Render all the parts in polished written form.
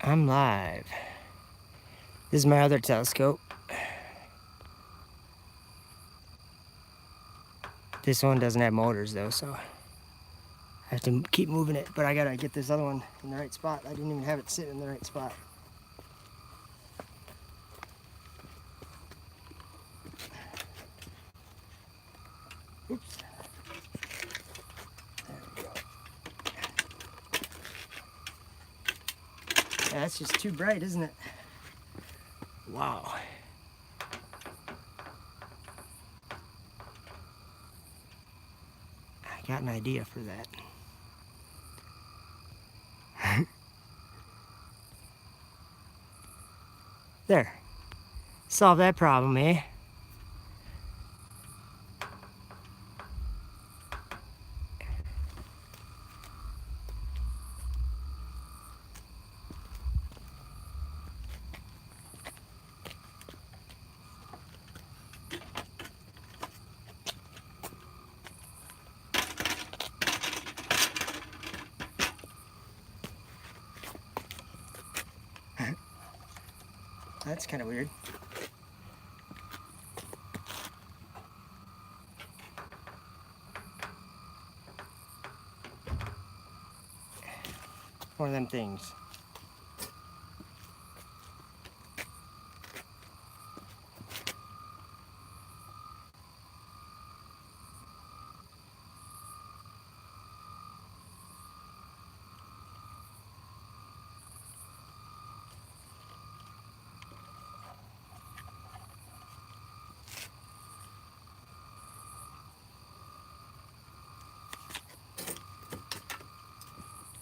I'm live. This is my other telescope. This one doesn't have motors though, so I have to keep moving it, but I gotta get this other one in the right spot. I didn't even have it sitting in the right spot. Oops. There we go. Yeah, that's just too bright, isn't it? Wow. I got an idea for that. There. Solve that problem, eh? That's kind of weird. One of them things.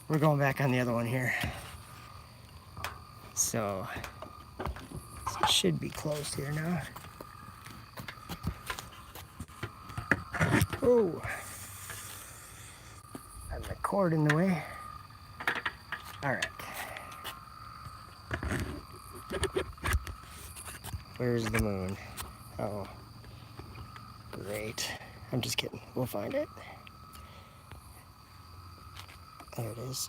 We're going back on the other one here. So, it should be closed here now. Oh, got the cord in the way. All right. Where's the moon? Oh, great. I'm just kidding. We'll find it. There it is.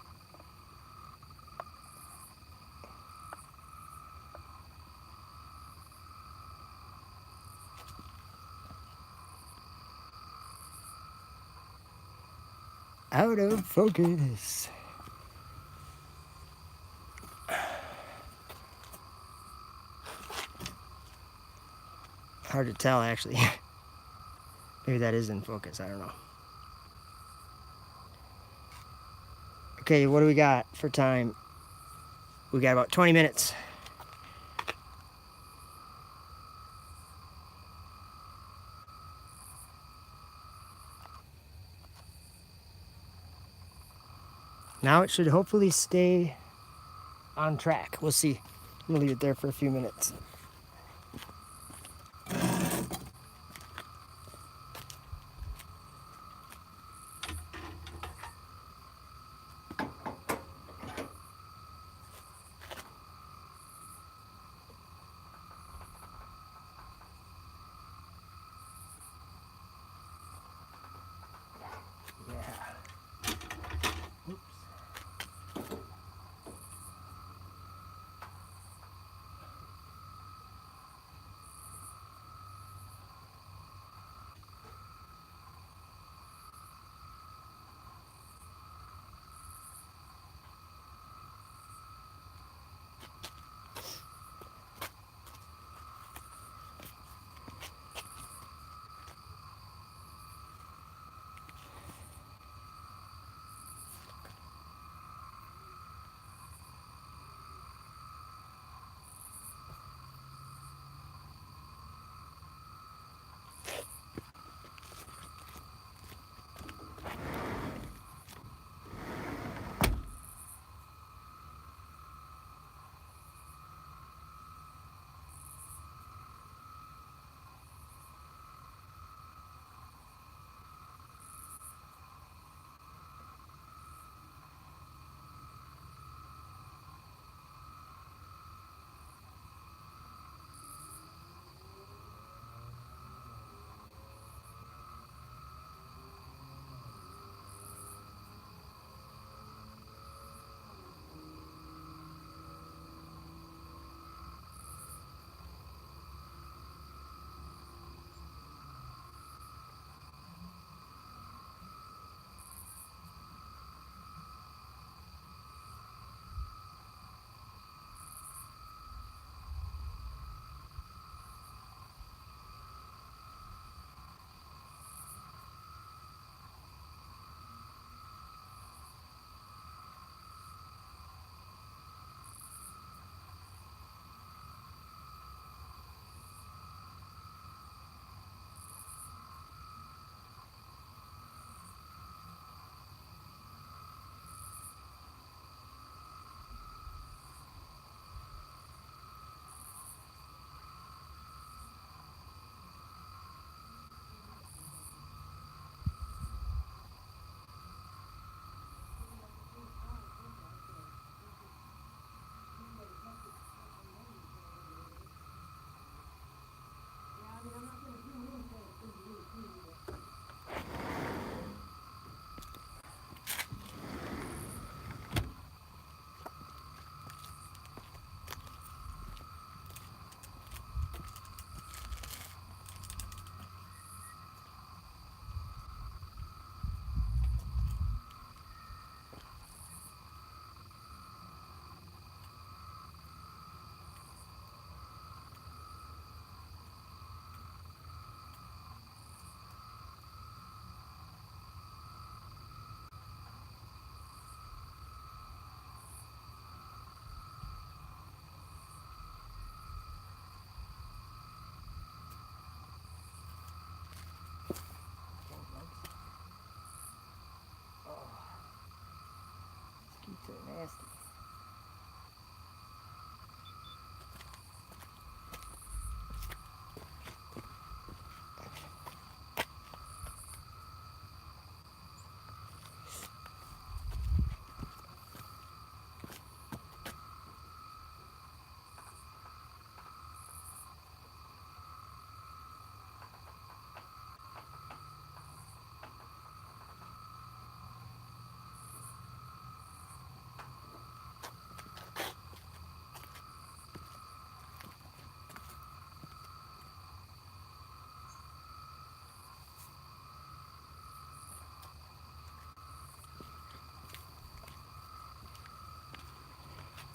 Out of focus. Hard to tell, actually. Maybe that is in focus. I don't know. Okay, what do we got for time? We got about 20 minutes. Now it should hopefully stay on track. We'll see. I'm gonna leave it there for a few minutes.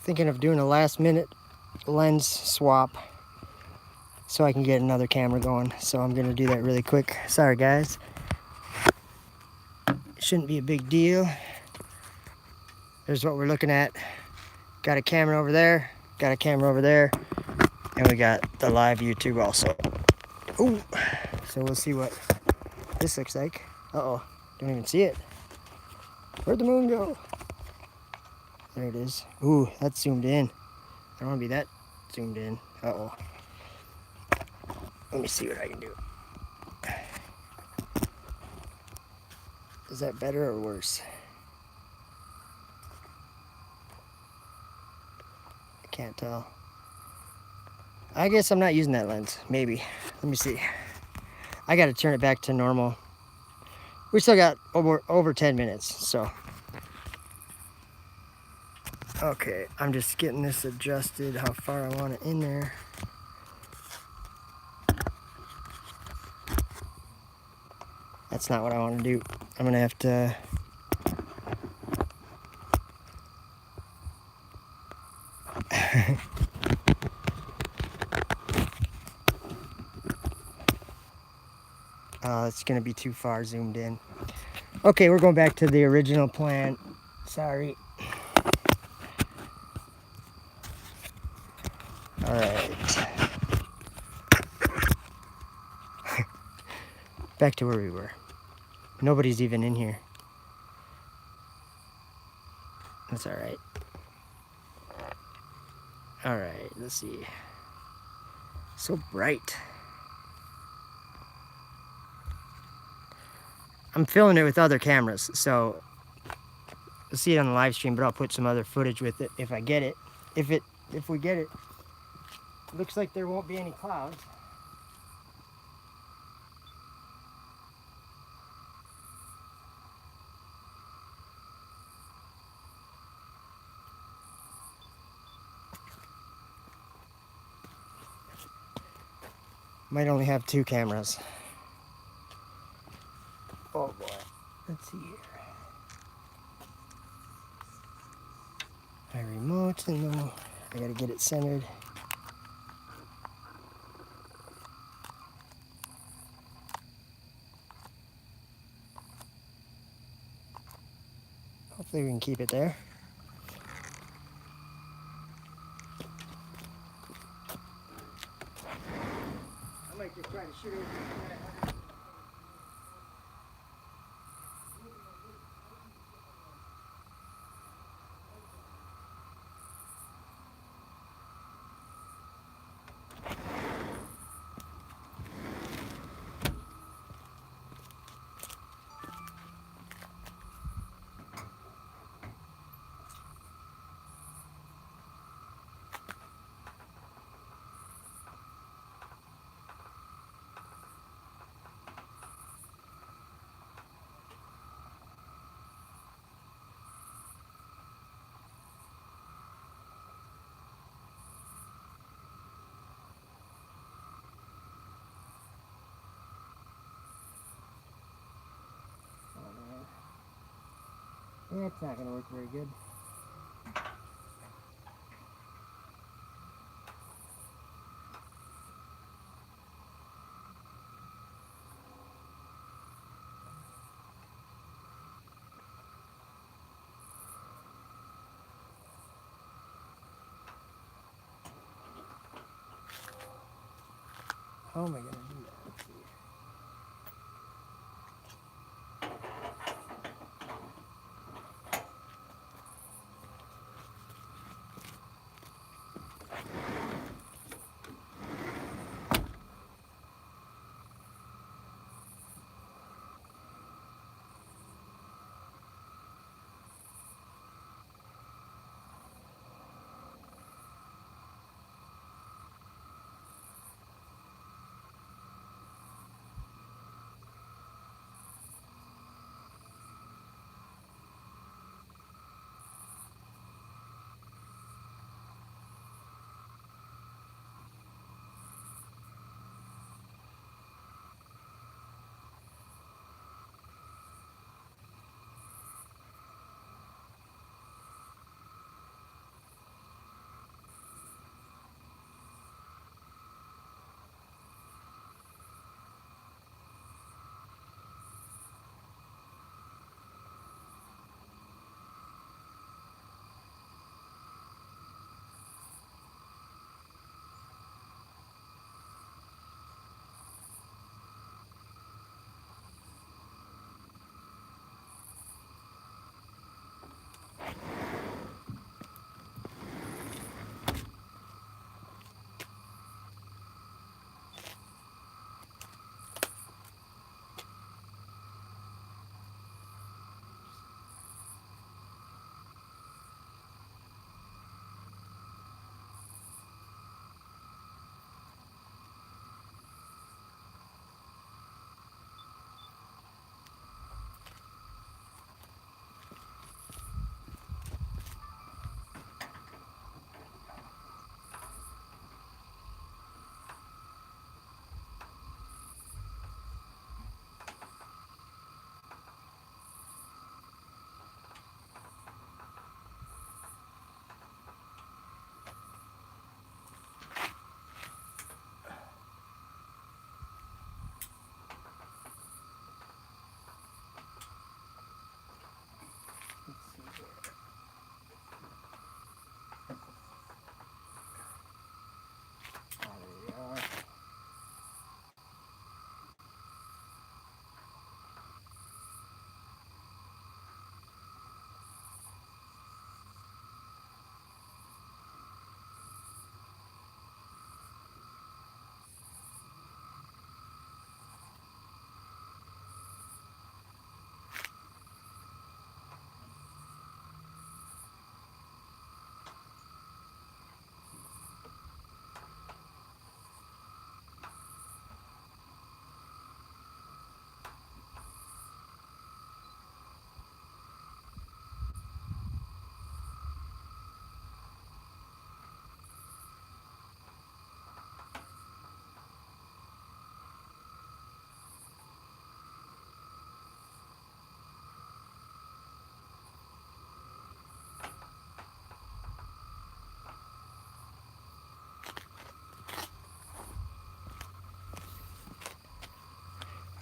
thinking of doing a last minute lens swap so I can get another camera going. So I'm gonna do that really quick. Sorry guys. Shouldn't be a big deal. There's what we're looking at. Got a camera over there, got a camera over there, and we got the live YouTube also. Ooh. So we'll see what this looks like. Uh-oh, don't even see it. Where'd the moon go? There it is. Ooh, that's zoomed in. I don't want to be that zoomed in. Uh-oh. Let me see what I can do. Is that better or worse? I can't tell. I guess I'm not using that lens. Maybe. Let me see. I got to turn it back to normal. We still got over 10 minutes, so. Okay, I'm just getting this adjusted, how far I want it in there. That's not what I want to do. I'm gonna have to it's gonna be too far zoomed in. Okay, we're going back to the original plan. Sorry. All right. Back to where we were. Nobody's even in here. That's all right. All right, let's see. So bright. I'm filming it with other cameras, so you'll see it on the live stream, but I'll put some other footage with it if I get it. If we get it. Looks like there won't be any clouds. Might only have 2 cameras. Oh boy. Let's see here. My remote, and then I gotta get it centered. Hopefully we can keep it there. I might just try to shoot it. Yeah, it's not going to work very good. How am I going to do that? Let's see.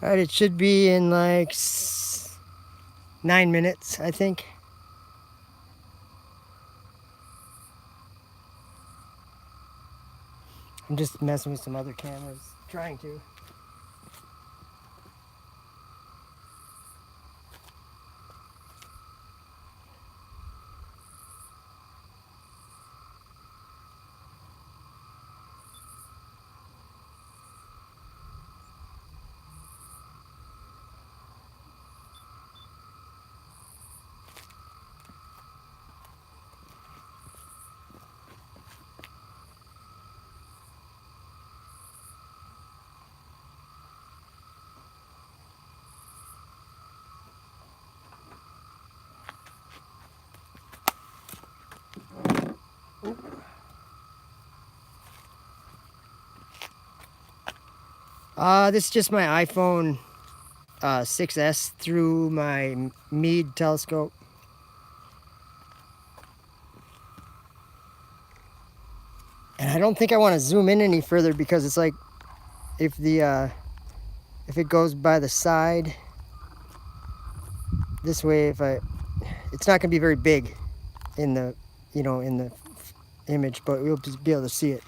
All right, it should be in like 9 minutes, I think. I'm just messing with some other cameras, trying to. This is just my iPhone 6S through my Meade telescope. And I don't think I want to zoom in any further because it's like if if it goes by the side this way, it's not gonna be very big in the in the image, but we'll just be able to see it.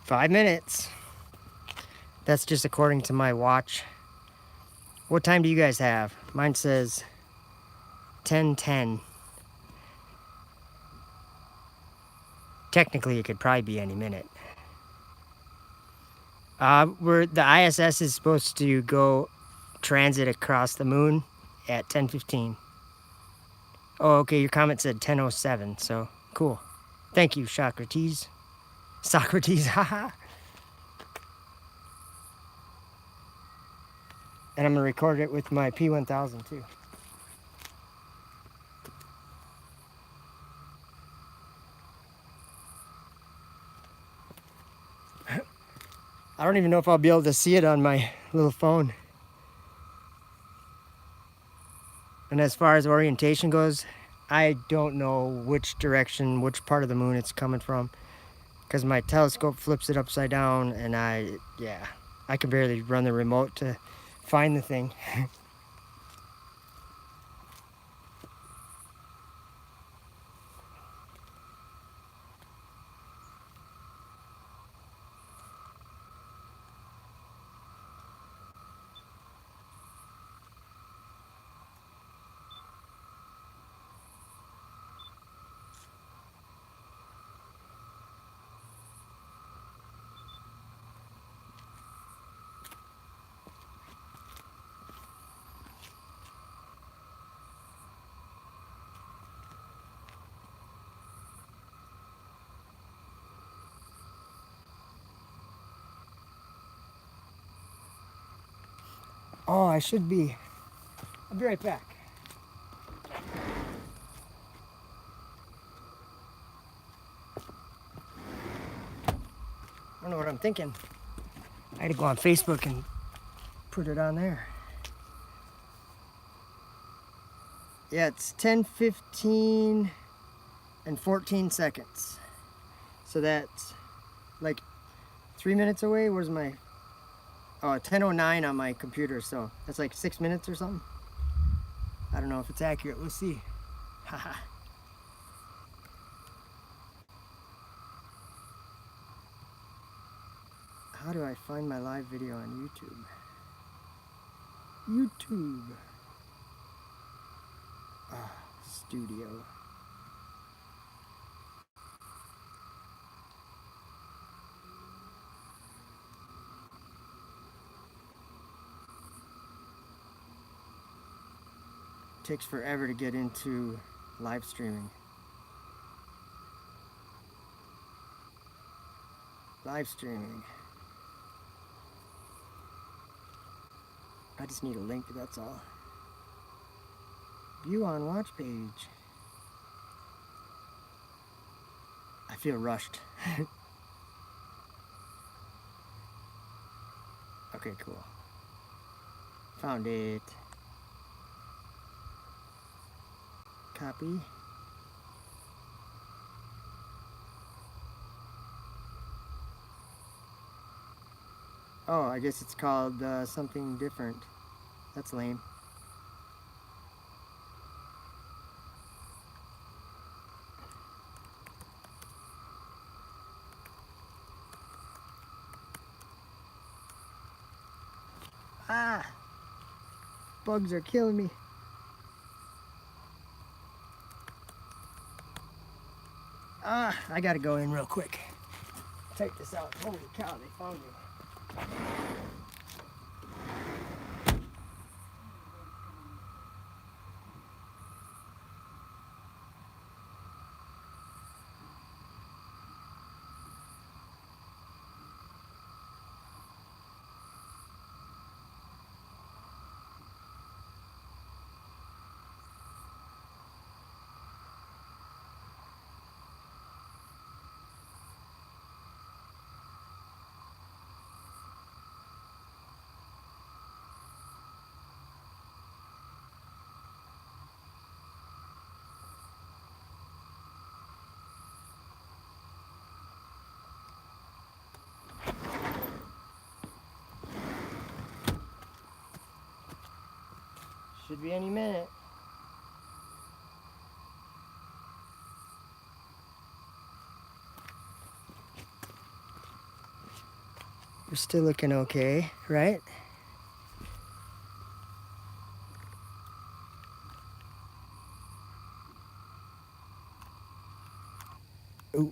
Five minutes. That's just according to my watch. What time do you guys have? Mine says 10:10. Technically, it could probably be any minute. The ISS is supposed to go transit across the moon at 10:15. Oh, okay, your comment said 10:07, so cool. Thank you, Socrates. Socrates, haha. And I'm gonna record it with my P1000 too. I don't even know if I'll be able to see it on my little phone. And as far as orientation goes, I don't know which direction, which part of the moon it's coming from, because my telescope flips it upside down, and I can barely run the remote to find the thing. Oh, I should be. I'll be right back. I don't know what I'm thinking. I had to go on Facebook and put it on there. Yeah, it's 10:15 and 14 seconds. So that's like 3 minutes away. Where's my... Oh, 10:09 on my computer, so that's like 6 minutes or something. I don't know if it's accurate. We'll see. Haha. How do I find my live video on YouTube? YouTube. Ah, studio. Takes forever to get into live streaming. Live streaming. I just need a link, that's all. View on watch page. I feel rushed. Okay, cool. Found it. Copy. Oh, I guess it's called something different. That's lame. Ah! Bugs are killing me. Ah, I gotta go in real quick. Check this out. Holy cow, they found me. Should be any minute. We're still looking okay, right? Ooh.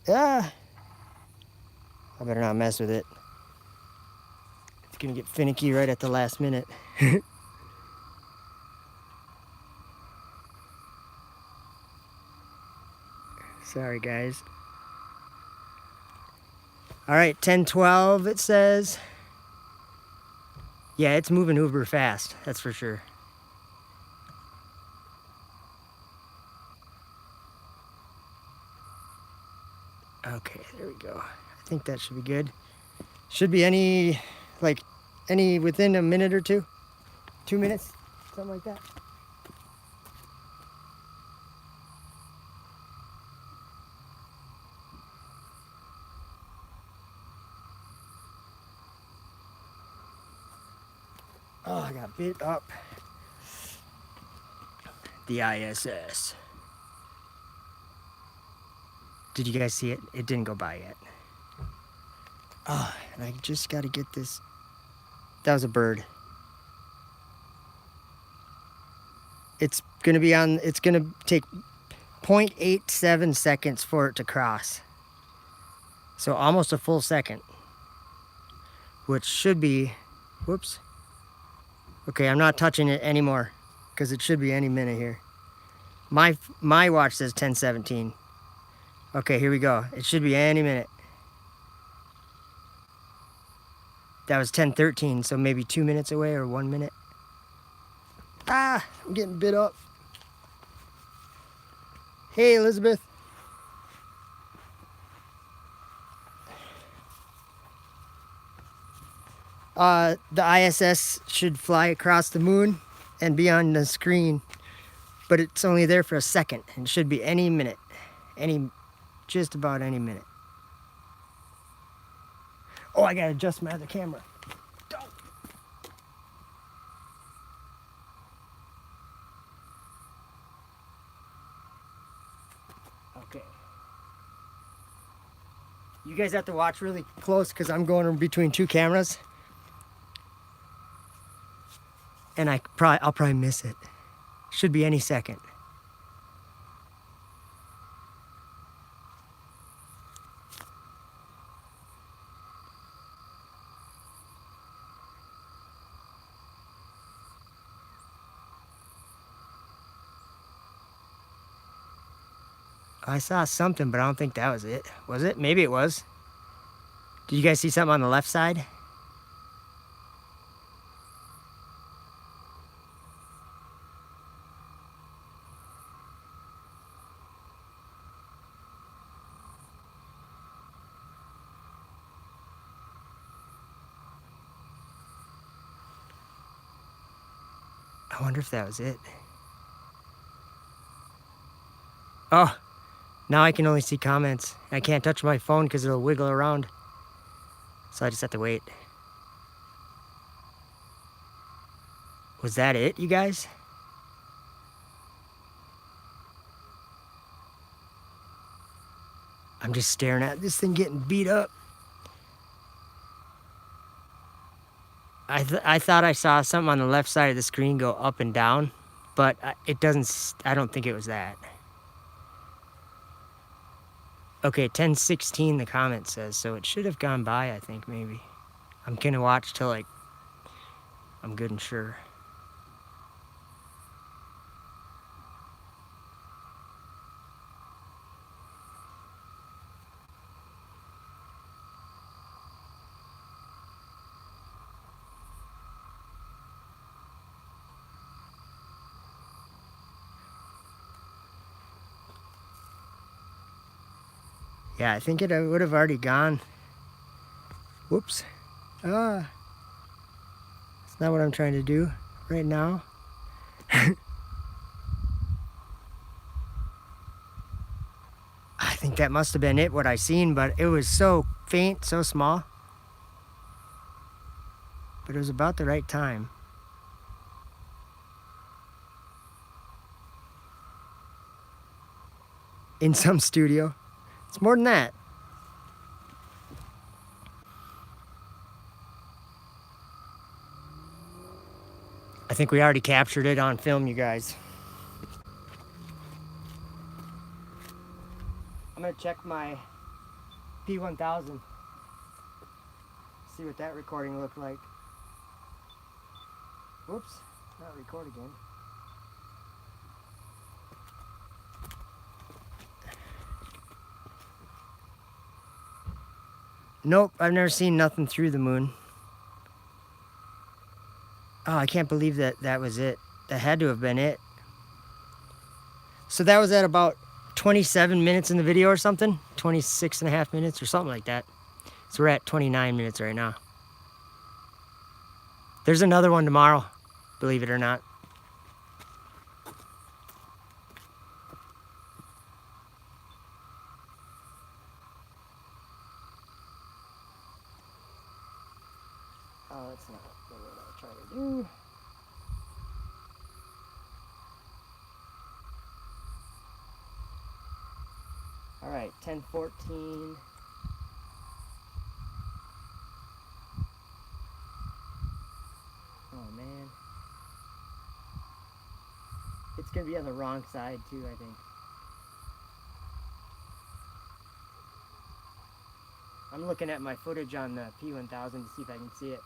Ah! I better not mess with it. It's gonna get finicky right at the last minute. Sorry, guys. All right, 10:12 it says. Yeah, it's moving uber fast, that's for sure. Okay, there we go. I think that should be good. Should be any within a minute or two. 2 minutes, something like that. Oh, I got bit up. The ISS. Did you guys see it? It didn't go by yet. Oh, and I just got to get this. That was a bird. It's going to be on, it's going to take 0.87 seconds for it to cross. So almost a full second. Which should be, whoops. Okay, I'm not touching it anymore because it should be any minute here. My watch says 10:17. Okay, here we go. It should be any minute. That was 10:13, so maybe 2 minutes away or 1 minute. Ah, I'm getting bit up. Hey, Elizabeth. The ISS should fly across the moon and be on the screen, but it's only there for a second, and it should be any minute, just about any minute. Oh, I gotta adjust my other camera. Okay. You guys have to watch really close because I'm going in between two cameras. And I'll probably miss it. Should be any second. I saw something, but I don't think that was it. Was it? Maybe it was. Did you guys see something on the left side? I wonder if that was it. Oh, now I can only see comments. I can't touch my phone because it'll wiggle around. So I just have to wait. Was that it, you guys? I'm just staring at this thing getting beat up. I thought I saw something on the left side of the screen go up and down, but it doesn't. I don't think it was that. Okay, 10:16 the comment says, so it should have gone by, I think, maybe. I'm gonna watch till, like, I'm good and sure. Yeah, I think it would have already gone. Whoops. That's not what I'm trying to do right now. I think that must have been it, what I seen, but it was so faint, so small. But it was about the right time. In some studio. It's more than that. I think we already captured it on film, you guys. I'm gonna check my P1000. See what that recording looked like. Whoops, not record again. Nope, I've never seen nothing through the moon. Oh, I can't believe that was it. That had to have been it. So that was at about 27 minutes in the video or something? 26 and a half minutes or something like that. So we're at 29 minutes right now. There's another one tomorrow, believe it or not. Oh, that's not what I'm trying to do. All right, 10:14. Oh man. It's gonna be on the wrong side too, I think. I'm looking at my footage on the P1000 to see if I can see it.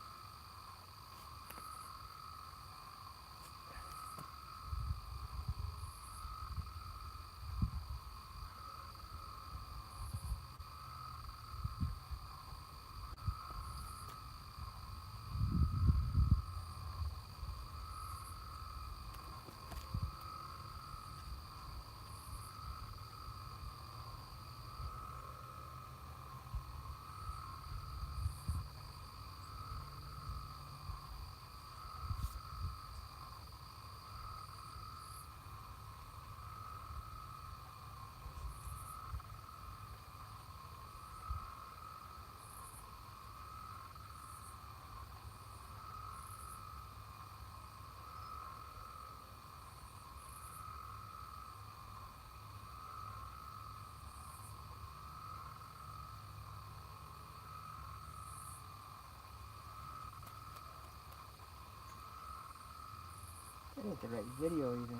That ain't the right video even.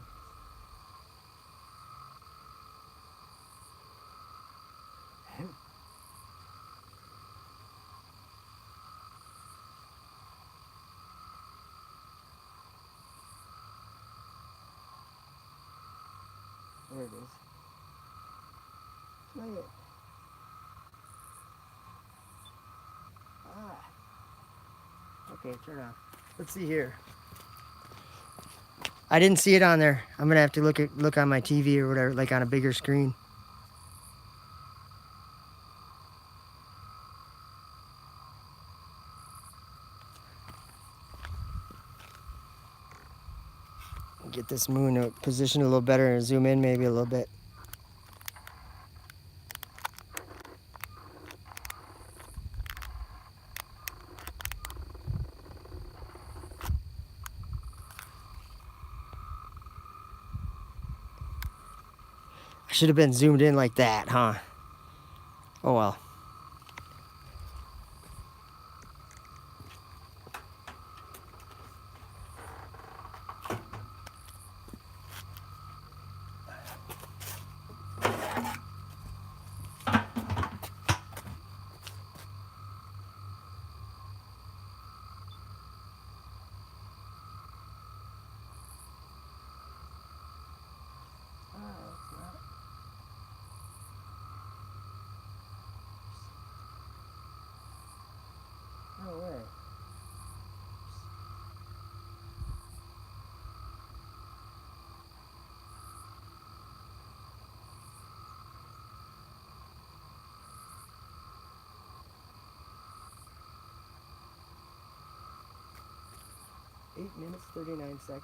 There it is. Play it. Ah. Okay, turn off. Let's see here. I didn't see it on there. I'm gonna have to look on my TV or whatever, like on a bigger screen. Get this moon positioned a little better and zoom in maybe a little bit. I should have been zoomed in like that, huh? Oh well. No way. Eight minutes, 39 seconds.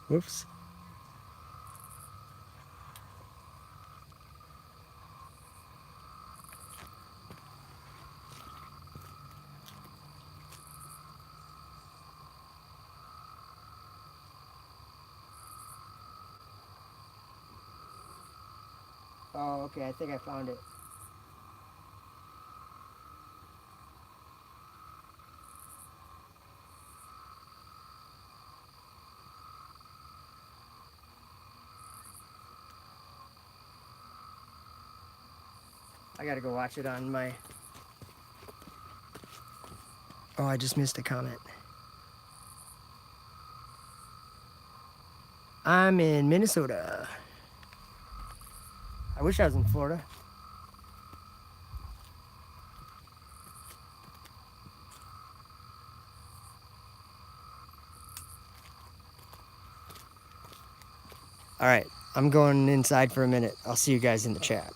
Whoops. Oh, okay, I think I found it. I gotta go watch it on my... Oh, I just missed a comment. I'm in Minnesota. I wish I was in Florida. All right, I'm going inside for a minute. I'll see you guys in the chat.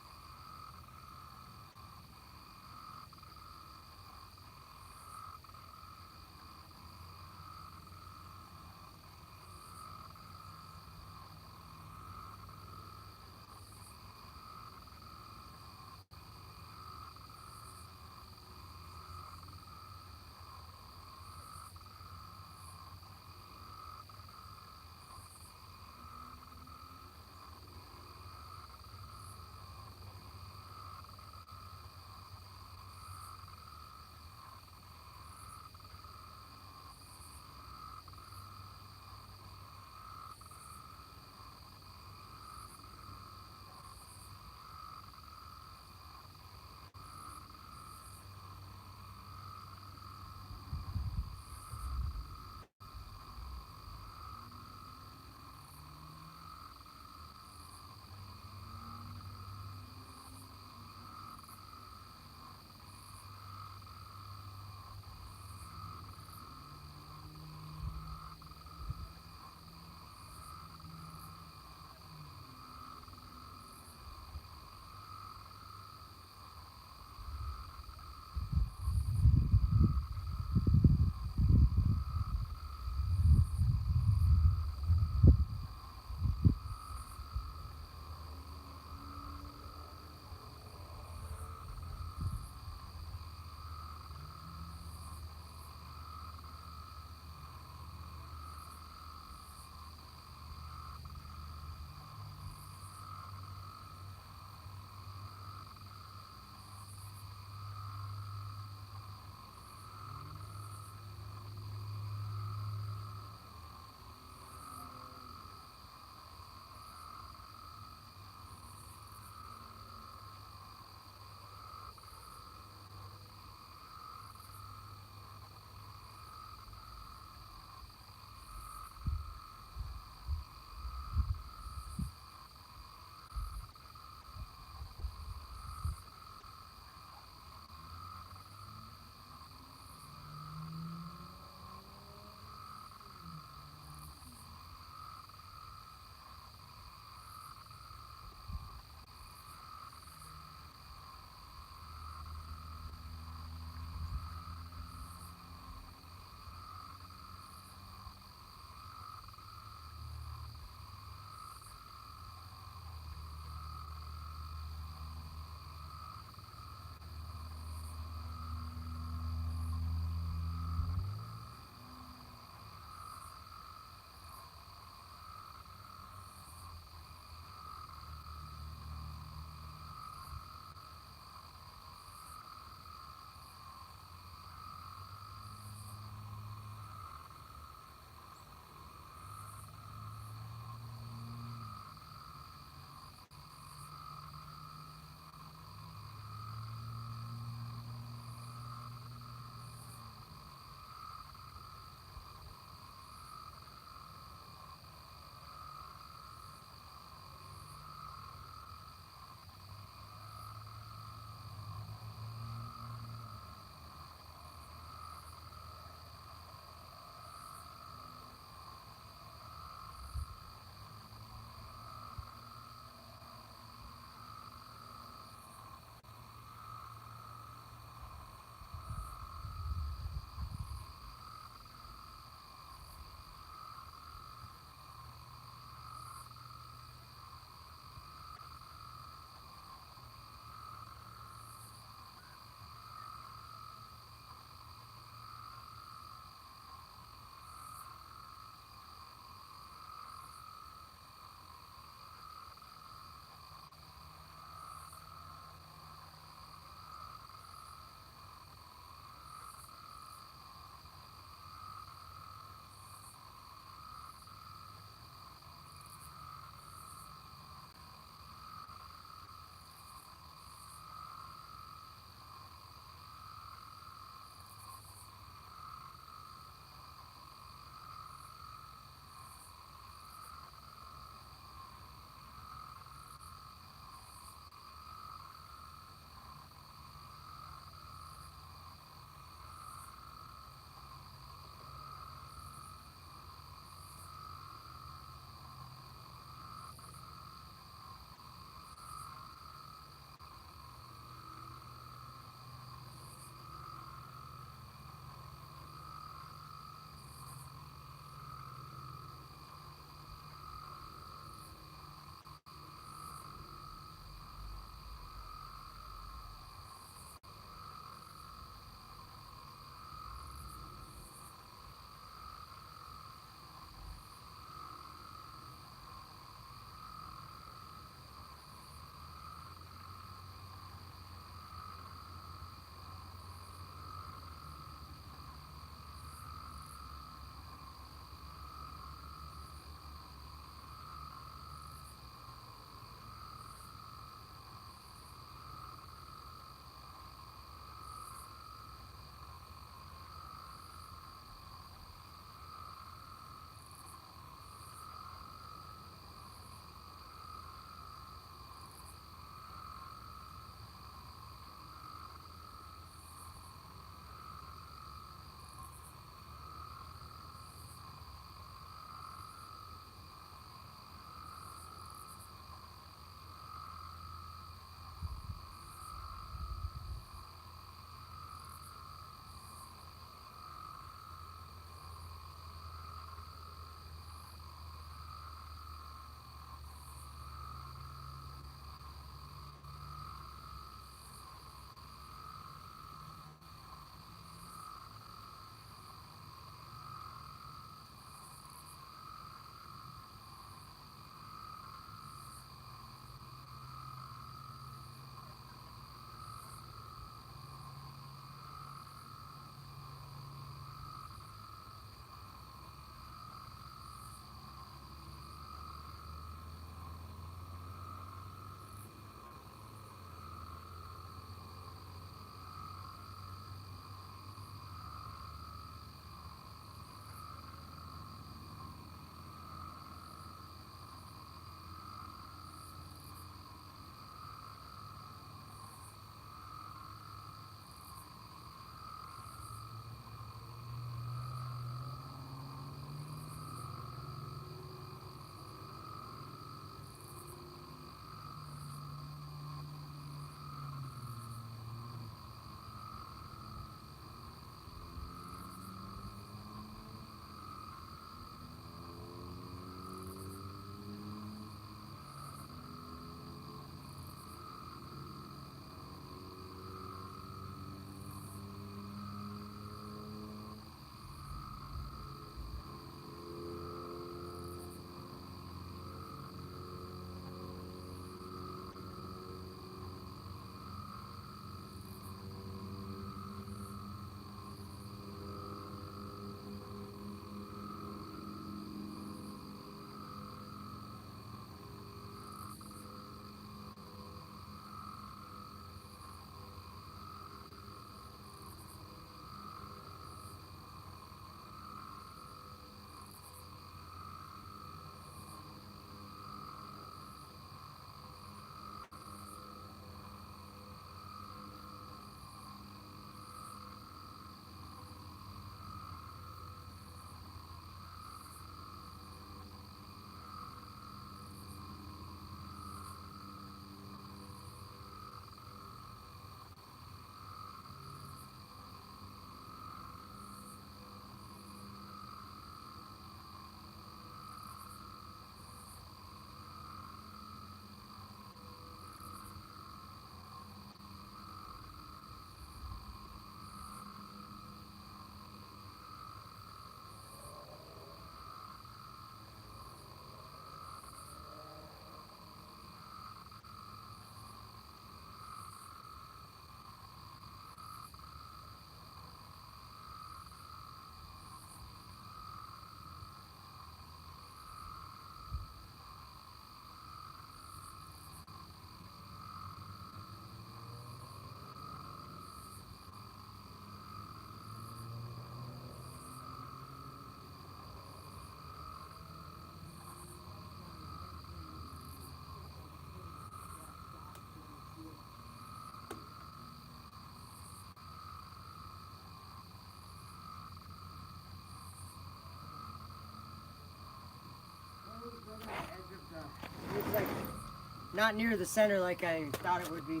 not near the center like I thought it would be.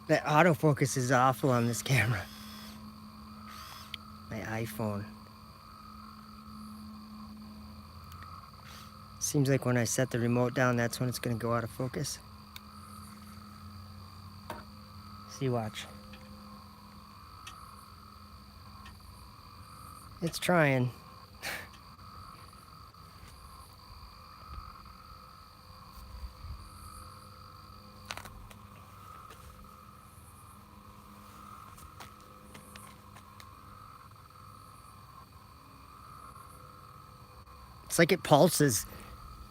That autofocus is awful on this camera. My iPhone. Seems like when I set the remote down, that's when it's gonna go out of focus. See, watch. It's trying. It's like it pulses.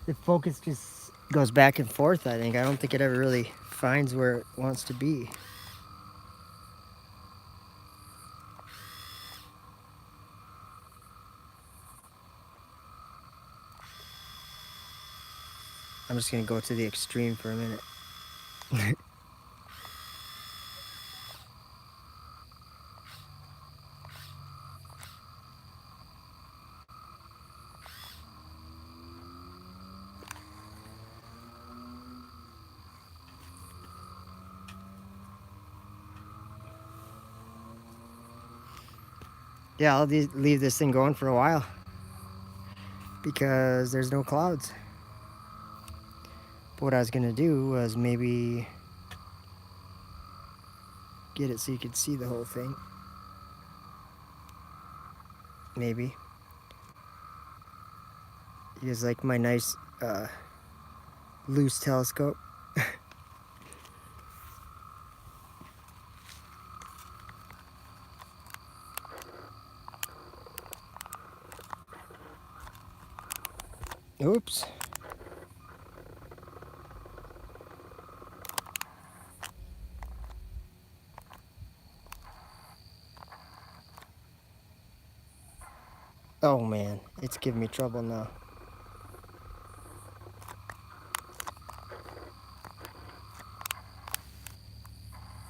The focus just goes back and forth, I think. I don't think it ever really finds where it wants to be. I'm just gonna go to the extreme for a minute. Yeah, I'll leave this thing going for a while because there's no clouds. But what I was gonna do was maybe get it so you could see the whole thing. Maybe. You guys like my nice loose telescope? Oops. Oh man, it's giving me trouble now.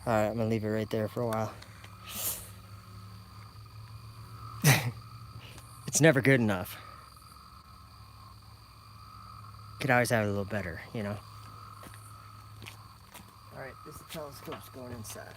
Alright, I'm gonna leave it right there for a while. It's never good enough. Could always have it a little better, you know? Alright, this telescope's going inside.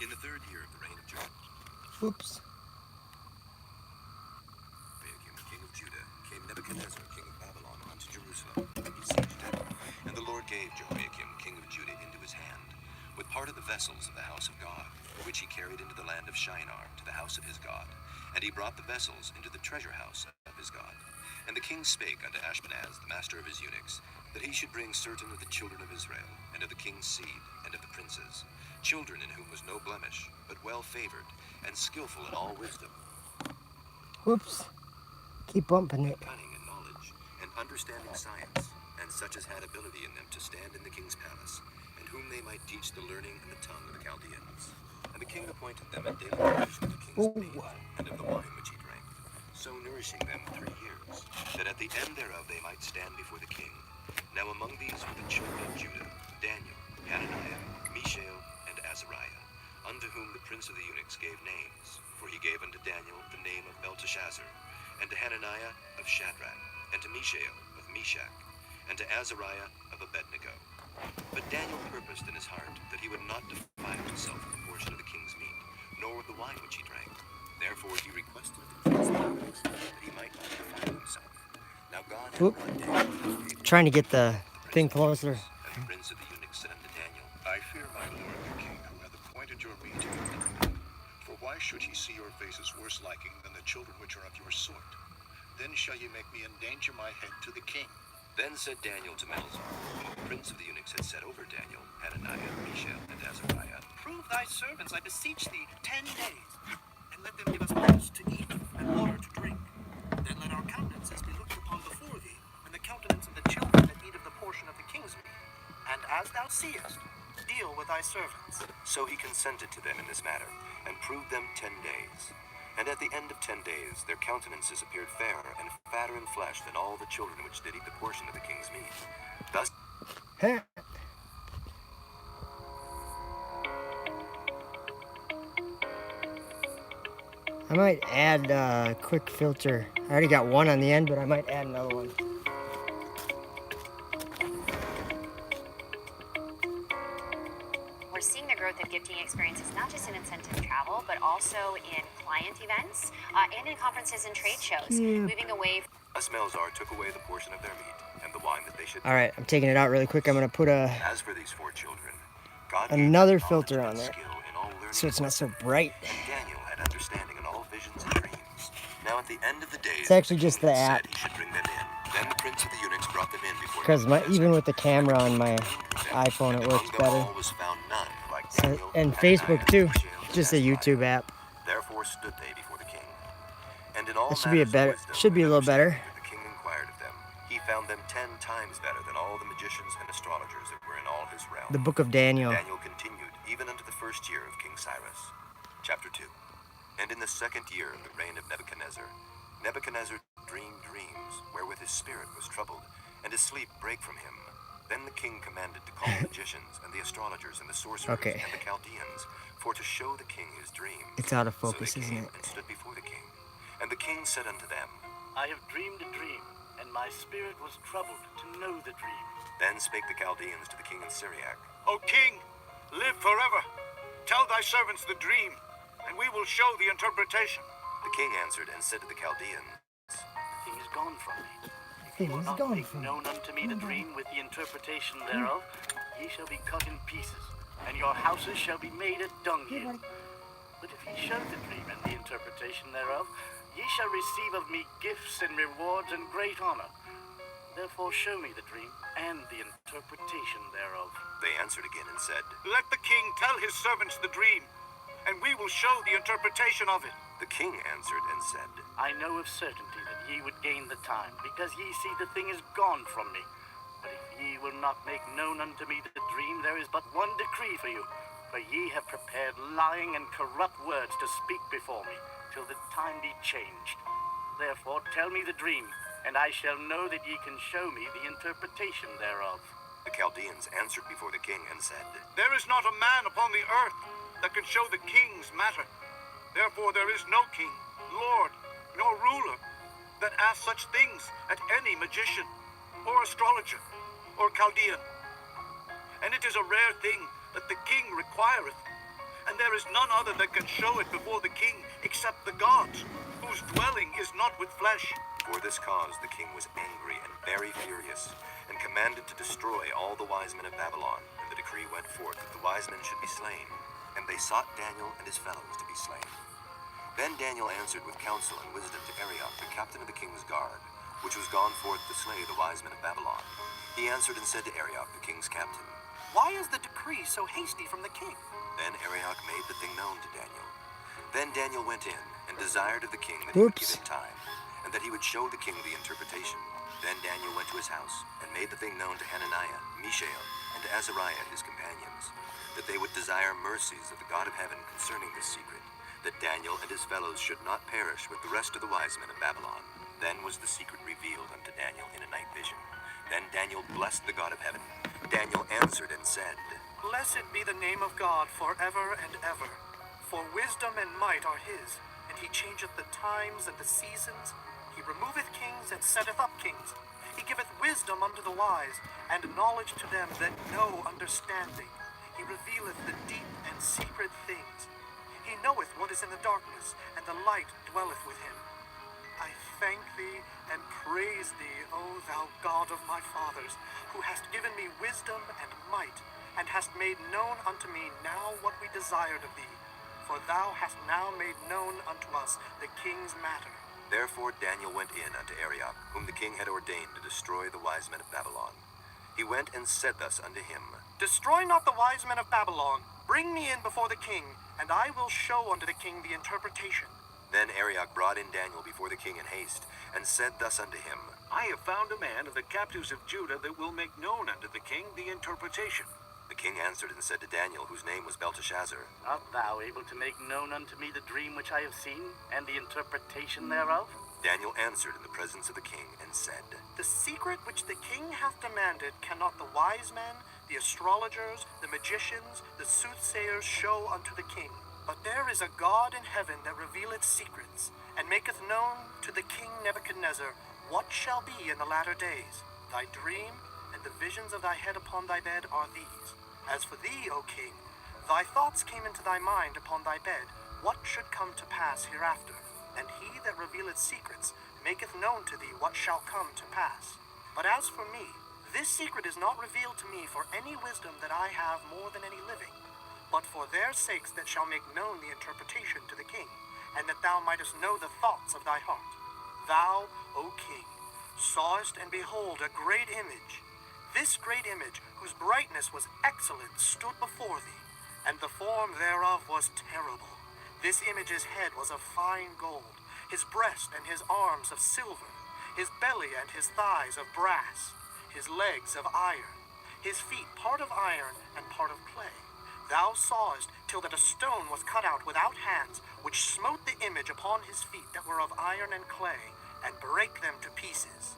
In the 3rd year of the reign of Jehoiakim, Oops. king of Judah, came Nebuchadnezzar, king of Babylon, unto Jerusalem, and besieged it. And the Lord gave Jehoiakim, king of Judah, into his hand, with part of the vessels of the house of God, which he carried into the land of Shinar, to the house of his God. And he brought the vessels into the treasure house of his God. And the king spake unto Ashpenaz, the master of his eunuchs, that he should bring certain of the children of Israel, and of the king's seed, and of the princes, children in whom was no blemish, but well favored, and skillful in all wisdom, Whoops. Keep bumping it. cunning and knowledge, and understanding science, and such as had ability in them to stand in the king's palace, and whom they might teach the learning and the tongue of the Chaldeans. And the king appointed them at daily provision of the king's meat, and of the wine which he drank, so nourishing them 3 years, that at the end thereof they might stand before the king. Now among these were the children of Judah, Daniel, Hananiah, Mishael, and Azariah, unto whom the prince of the eunuchs gave names. For he gave unto Daniel the name of Belteshazzar, and to Hananiah of Shadrach, and to Mishael of Meshach, and to Azariah of Abednego. But Daniel purposed in his heart that he would not defile himself with the portion of the king's meat, nor with the wine which he drank. Therefore he requested of the prince of the eunuchs that he might not defile himself. Now God had Whoop. brought Daniel Trying to get the thing prince of the closer. eunuchs, and the prince of the eunuchs said unto Daniel, I fear my lord the king, who hath appointed your meat. For why should he see your faces worse liking than the children which are of your sort? Then shall ye make me endanger my head to the king. Then said Daniel to Melzar, when the prince of the eunuchs had set over Daniel, Hananiah, Mishael, and Azariah, Prove thy servants, I beseech thee, 10 days, and let them give us pulse to eat and water to drink. Then let our countenances be looked upon before thee, and the countenance of the children that eat of the portion of the king's meat. And as thou seest, deal with thy servants. So he consented to them in this matter, and proved them 10 days. And at the end of 10 days their countenances appeared fairer and fatter in flesh than all the children which did eat the portion of the king's meat. Thus Huh. I might add a quick filter. I already got one on the end, but I might add another one. We're seeing the growth of gifting experiences, not just in incentive travel, but also in client events and in conferences and trade shows, moving away from Thus Melzar took away the portion of their meat, and the wine that they should All right, I'm taking it out really quick. I'm gonna put As for these 4 children, God gave them another knowledge filter and on there, skill in all learning so it's and not so wisdom. bright. And Daniel had understanding in all visions and dreams. Now at the end of the days, It's actually the just king the had app. said he should bring them in. Then the prince of the eunuchs brought them in before Because Nebuchadnezzar. even with the camera on And the my king considered them, iPhone, and it works among them better. all was found none like So, Daniel, and Hananiah, Facebook too, Mishael, and just a Azariah. YouTube app. Therefore stood they before the king. And in all That should be a matters of better, wisdom should be a and little better. understanding that the king inquired of them, he found them 10 times better than all the magicians and astrologers that were in all his realm. The Book of Daniel. Daniel continued even unto the 1st year of King Cyrus. Chapter 2. And in the 2nd year of the reign of Nebuchadnezzar, Nebuchadnezzar dreamed dreams, wherewith his spirit was troubled, and his sleep brake from him. Then the king commanded to call the magicians, and the astrologers, and the sorcerers, Okay. and the Chaldeans, for to show the king his dreams. It's out of So focus, they isn't came it? and stood before the king. And the king said unto them, I have dreamed a dream, and my spirit was troubled to know the dream. Then spake the Chaldeans to the king of Syriac, O king, live forever. Tell thy servants the dream, and we will show the interpretation. The king answered and said to the Chaldeans, The thing is gone from me. If Thing ye will is not gone make from me. known unto me the dream with the interpretation thereof, ye shall be cut in pieces, and your houses shall be made a dunghill. But if ye show the dream and the interpretation thereof, ye shall receive of me gifts and rewards and great honor. Therefore show me the dream and the interpretation thereof. They answered again and said, Let the king tell his servants the dream, and we will show the interpretation of it. The king answered and said, I know of certainty that ye would gain the time, because ye see the thing is gone from me. But if ye will not make known unto me the dream, there is but one decree for you. For ye have prepared lying and corrupt words to speak before me, till the time be changed. Therefore tell me the dream, and I shall know that ye can show me the interpretation thereof. The Chaldeans answered before the king and said, There is not a man upon the earth that can show the king's matter. Therefore there is no king, lord, nor ruler that asks such things at any magician, or astrologer, or Chaldean. And it is a rare thing that the king requireth, and there is none other that can show it before the king except the gods, whose dwelling is not with flesh. For this cause the king was angry and very furious, and commanded to destroy all the wise men of Babylon. And the decree went forth that the wise men should be slain. And they sought Daniel and his fellows to be slain. Then Daniel answered with counsel and wisdom to Arioch, the captain of the king's guard, which was gone forth to slay the wise men of Babylon. He answered and said to Arioch, the king's captain, Why is the decree so hasty from the king? Then Arioch made the thing known to Daniel. Then Daniel went in and desired of the king that he would give him time, and that he would show the king the interpretation. Then Daniel went to his house and made the thing known to Hananiah, Mishael, and to Azariah his companions, that they would desire mercies of the God of heaven concerning this secret, that Daniel and his fellows should not perish with the rest of the wise men of Babylon. Then was the secret revealed unto Daniel in a night vision. Then Daniel blessed the God of heaven. Daniel answered and said, Blessed be the name of God forever and ever. For wisdom and might are his, and he changeth the times and the seasons. He removeth kings and setteth up kings. He giveth wisdom unto the wise, and knowledge to them that know understanding. He revealeth the deep and secret things. He knoweth what is in the darkness, and the light dwelleth with him. I thank thee and praise thee, O thou God of my fathers, who hast given me wisdom and might, and hast made known unto me now what we desired of thee. For thou hast now made known unto us the king's matter. Therefore Daniel went in unto Arioch, whom the king had ordained to destroy the wise men of Babylon. He went and said thus unto him, Destroy not the wise men of Babylon. Bring me in before the king, and I will show unto the king the interpretation. Then Arioch brought in Daniel before the king in haste, and said thus unto him, I have found a man of the captives of Judah that will make known unto the king the interpretation. The king answered and said to Daniel, whose name was Belteshazzar, Art thou able to make known unto me the dream which I have seen, and the interpretation thereof? Daniel answered in the presence of the king and said, The secret which the king hath demanded cannot the wise men, the astrologers, the magicians, the soothsayers show unto the king. But there is a God in heaven that revealeth secrets, and maketh known to the king Nebuchadnezzar what shall be in the latter days. Thy dream and the visions of thy head upon thy bed are these. As for thee, O king, thy thoughts came into thy mind upon thy bed, what should come to pass hereafter. And he that revealeth secrets maketh known to thee what shall come to pass. But as for me, this secret is not revealed to me for any wisdom that I have more than any living, but for their sakes that shall make known the interpretation to the king, and that thou mightest know the thoughts of thy heart. Thou, O king, sawest and behold a great image. This great image, whose brightness was excellent, stood before thee, and the form thereof was terrible. This image's head was of fine gold, his breast and his arms of silver, his belly and his thighs of brass, his legs of iron, his feet part of iron and part of clay. Thou sawest till that a stone was cut out without hands, which smote the image upon his feet that were of iron and clay, and brake them to pieces.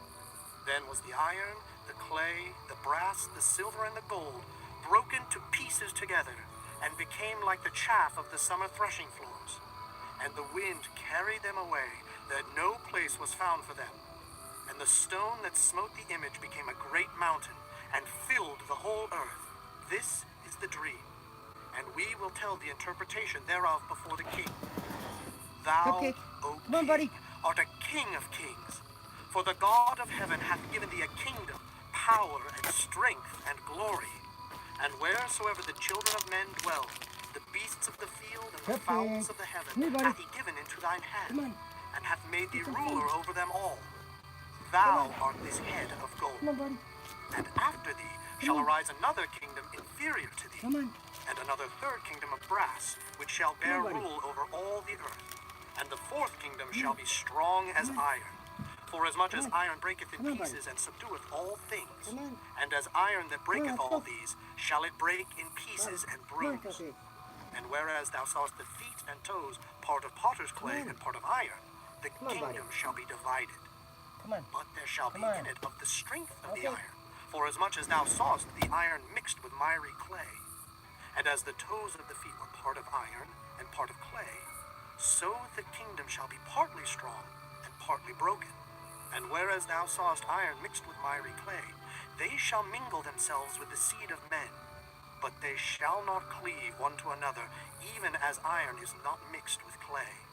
Then was the iron, the clay, the brass, the silver, and the gold broken to pieces together, and became like the chaff of the summer threshing floors. And the wind carried them away, that no place was found for them. And the stone that smote the image became a great mountain, and filled the whole earth. This is the dream, and we will tell the interpretation thereof before the king. Thou, Okay. O Come on, king, buddy. art a king of kings. For the God of heaven hath given thee a kingdom, power, and strength, and glory. And wheresoever the children of men dwell, the beasts of the field and the Perfect. fowls of the Come heaven here, buddy. hath he given into thine hand, Come on. and hath made thee Come ruler on. over them all. Thou Come art this head of gold. Come on, buddy. And after thee shall on. arise another kingdom inferior to thee, Come on. and another third kingdom of brass, which shall bear Come on, buddy. rule over all the earth. And the fourth kingdom shall be strong as iron. For as much as Come on. iron breaketh in Come on, buddy. pieces and subdueth all things, Come on. and as iron that breaketh Come on, all let's go. these, shall it break in pieces and Come on, bruise. Cupcake. And whereas thou sawest the feet and toes, part of potter's clay on. and part of iron, the Come on, buddy. kingdom shall be divided. Come on. But there shall be Come on. in it of the strength of Okay. the iron. For as much as thou sawest the iron mixed with miry clay, and as the toes of the feet were part of iron and part of clay, so the kingdom shall be partly strong and partly broken. And whereas thou sawest iron mixed with miry clay, they shall mingle themselves with the seed of men, but they shall not cleave one to another, even as iron is not mixed with clay.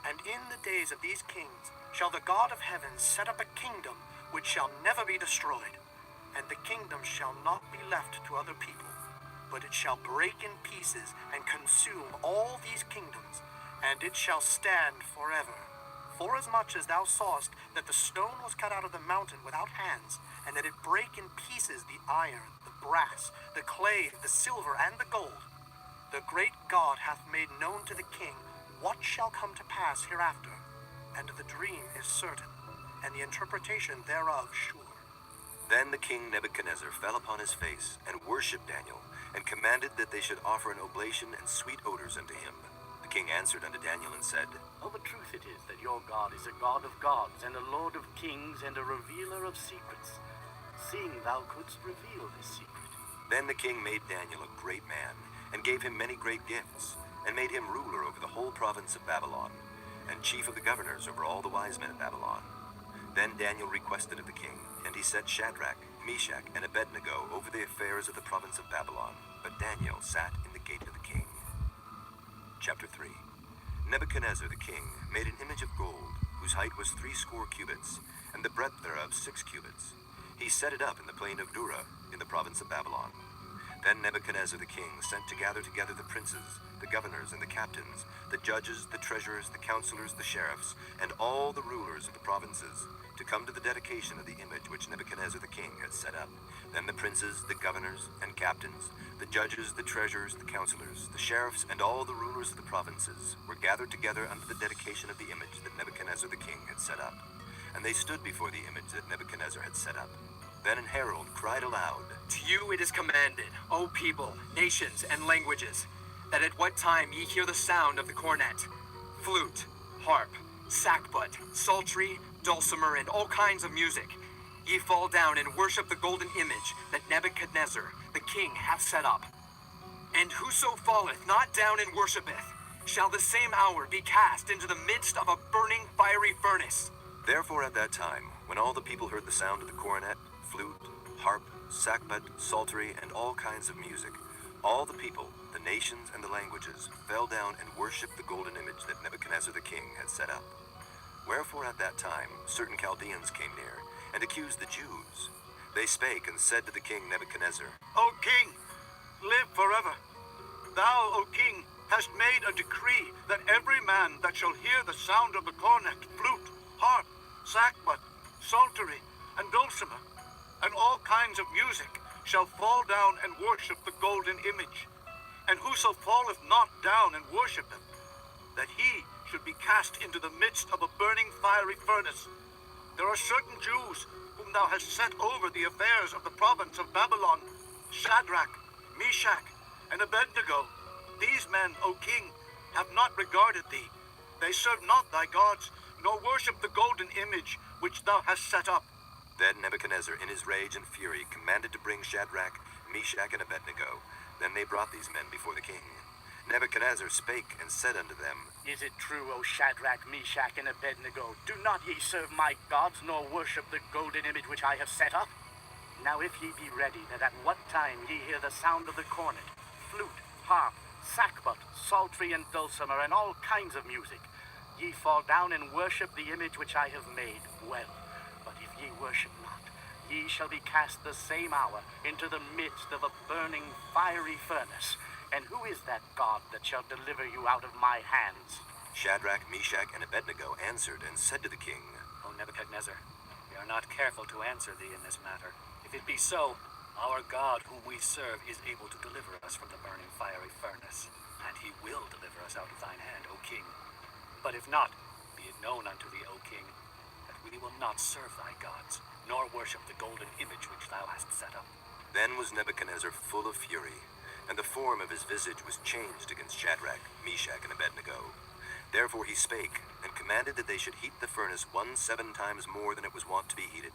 And in the days of these kings shall the God of heaven set up a kingdom which shall never be destroyed, and the kingdom shall not be left to other people, but it shall break in pieces and consume all these kingdoms, and it shall stand forever. Forasmuch as thou sawest that the stone was cut out of the mountain without hands, and that it brake in pieces the iron, the brass, the clay, the silver, and the gold, the great God hath made known to the king what shall come to pass hereafter, and the dream is certain, and the interpretation thereof sure. Then the king Nebuchadnezzar fell upon his face and worshipped Daniel, and commanded that they should offer an oblation and sweet odors unto him. The king answered unto Daniel and said, Of a truth it is that your God is a God of gods, and a Lord of kings, and a revealer of secrets, seeing thou couldst reveal this secret. Then the king made Daniel a great man, and gave him many great gifts, and made him ruler over the whole province of Babylon, and chief of the governors over all the wise men of Babylon. Then Daniel requested of the king, and he set Shadrach, Meshach, and Abednego over the affairs of the province of Babylon. But Daniel sat in the gate of the king. Chapter 3. Nebuchadnezzar the king made an image of gold, whose height was 80 cubits, and the breadth thereof 6 cubits. He set it up in the plain of Dura, in the province of Babylon. Then Nebuchadnezzar the king sent to gather together the princes, the governors, and the captains, the judges, the treasurers, the counselors, the sheriffs, and all the rulers of the provinces, to come to the dedication of the image which Nebuchadnezzar the king had set up. Then the princes, the governors, and captains, the judges, the treasurers, the counselors, the sheriffs, and all the rulers of the provinces were gathered together unto the dedication of the image that Nebuchadnezzar the king had set up. And they stood before the image that Nebuchadnezzar had set up. Then an herald cried aloud, To you it is commanded, O people, nations, and languages, that at what time ye hear the sound of the cornet, flute, harp, sackbut, psaltery, dulcimer, and all kinds of music, ye fall down and worship the golden image that Nebuchadnezzar the king hath set up. And whoso falleth not down and worshipeth, shall the same hour be cast into the midst of a burning fiery furnace. Therefore at that time, when all the people heard the sound of the cornet, flute, harp, sackbut, psaltery, and all kinds of music, all the people, the nations, and the languages fell down and worshipped the golden image that Nebuchadnezzar the king had set up. Wherefore at that time certain Chaldeans came near, and accused the Jews. They spake and said to the king Nebuchadnezzar, O king, live forever. Thou, O king, hast made a decree that every man that shall hear the sound of the cornet, flute, harp, sackbut, psaltery, and dulcimer, and all kinds of music, shall fall down and worship the golden image. And whoso falleth not down and worshipeth, that he should be cast into the midst of a burning fiery furnace. There are certain Jews whom thou hast set over the affairs of the province of Babylon, Shadrach, Meshach, and Abednego. These men, O king, have not regarded thee. They serve not thy gods, nor worship the golden image which thou hast set up. Then Nebuchadnezzar, in his rage and fury, commanded to bring Shadrach, Meshach, and Abednego. Then they brought these men before the king. Nebuchadnezzar spake and said unto them, Is it true, O Shadrach, Meshach, and Abednego? Do not ye serve my gods, nor worship the golden image which I have set up? Now if ye be ready, that at what time ye hear the sound of the cornet, flute, harp, sackbut, psaltery, and dulcimer, and all kinds of music, ye fall down and worship the image which I have made, well. But if ye worship not, ye shall be cast the same hour into the midst of a burning fiery furnace. And who is that God that shall deliver you out of my hands? Shadrach, Meshach, and Abednego answered and said to the king, O Nebuchadnezzar, we are not careful to answer thee in this matter. If it be so, our God whom we serve is able to deliver us from the burning fiery furnace, and he will deliver us out of thine hand, O king. But if not, be it known unto thee, O king, that we will not serve thy gods, nor worship the golden image which thou hast set up. Then was Nebuchadnezzar full of fury, and the form of his visage was changed against Shadrach, Meshach, and Abednego. Therefore he spake, and commanded that they should heat the furnace 17 times more than it was wont to be heated.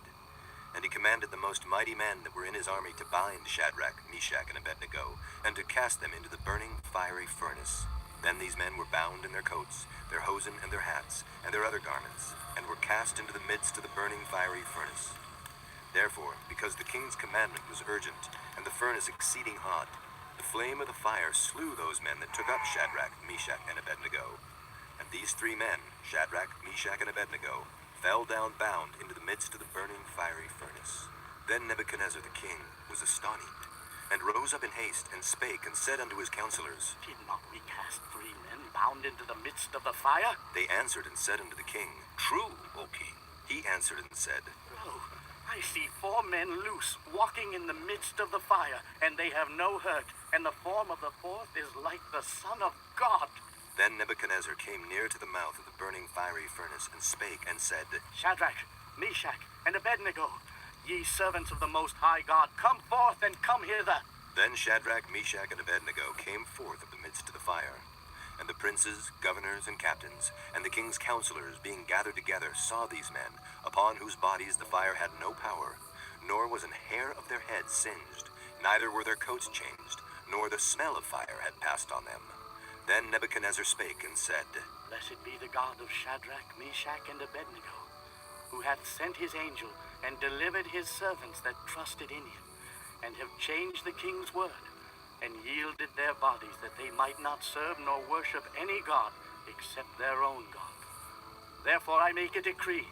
And he commanded the most mighty men that were in his army to bind Shadrach, Meshach, and Abednego, and to cast them into the burning fiery furnace. Then these men were bound in their coats, their hosen, and their hats, and their other garments, and were cast into the midst of the burning fiery furnace. Therefore, because the king's commandment was urgent, and the furnace exceeding hot, the flame of the fire slew those men that took up Shadrach, Meshach, and Abednego. And these 3 men, Shadrach, Meshach, and Abednego, fell down bound into the midst of the burning fiery furnace. Then Nebuchadnezzar the king was astonished, and rose up in haste, and spake, and said unto his counselors, Did not we cast 3 men bound into the midst of the fire? They answered and said unto the king, True, O king. He answered and said, Lo, I see 4 men loose, walking in the midst of the fire, and they have no hurt, and the form of the 4th is like the Son of God. Then Nebuchadnezzar came near to the mouth of the burning fiery furnace, and spake, and said, Shadrach, Meshach, and Abednego, ye servants of the Most High God, come forth and come hither. Then Shadrach, Meshach, and Abednego came forth of the midst of the fire. And the princes, governors, and captains, and the king's counselors, being gathered together, saw these men, upon whose bodies the fire had no power, nor was an hair of their heads singed, neither were their coats changed, nor the smell of fire had passed on them. Then Nebuchadnezzar spake and said, Blessed be the God of Shadrach, Meshach, and Abednego, who hath sent his angel and delivered his servants that trusted in him, and have changed the king's word, and yielded their bodies that they might not serve nor worship any god except their own God. Therefore I make a decree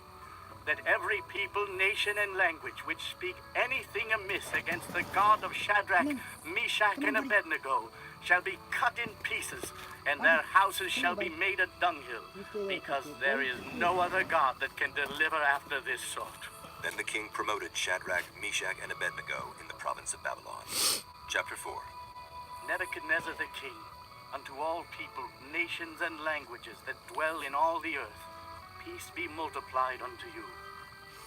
that every people, nation, and language which speak anything amiss against the God of Shadrach, Meshach, and Abednego shall be cut in pieces, and their houses shall be made a dunghill, because there is no other God that can deliver after this sort. Then the king promoted Shadrach, Meshach, and Abednego in the province of Babylon. Chapter 4. Nebuchadnezzar the king, unto all people, nations, and languages that dwell in all the earth, peace be multiplied unto you.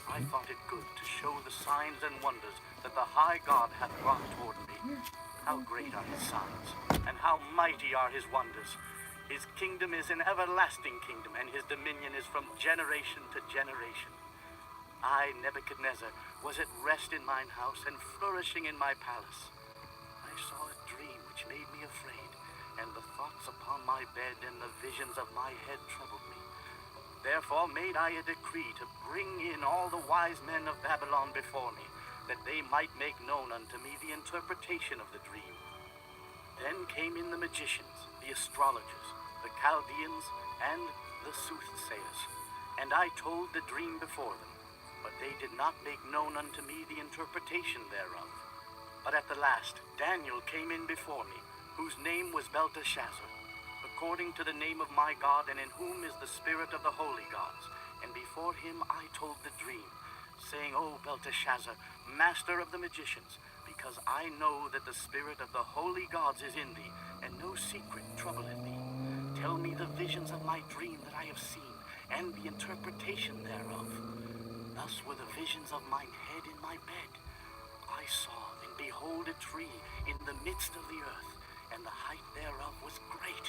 I thought it good to show the signs and wonders that the high God hath wrought toward me. How great are his signs, and how mighty are his wonders. His kingdom is an everlasting kingdom, and his dominion is from generation to generation. I, Nebuchadnezzar, was at rest in mine house, and flourishing in my palace. I saw a dream which made me afraid, and the thoughts upon my bed and the visions of my head troubled me. Therefore made I a decree to bring in all the wise men of Babylon before me, that they might make known unto me the interpretation of the dream. Then came in the magicians, the astrologers, the Chaldeans, and the soothsayers, and I told the dream before them, but they did not make known unto me the interpretation thereof. But at the last Daniel came in before me, whose name was Belteshazzar, according to the name of my God, and in whom is the spirit of the holy gods. And before him I told the dream, saying, O Belteshazzar, master of the magicians, because I know that the spirit of the holy gods is in thee, and no secret troubleth thee. Tell me the visions of my dream that I have seen, and the interpretation thereof. Thus were the visions of mine head in my bed. I saw, and behold, a tree in the midst of the earth, and the height thereof was great.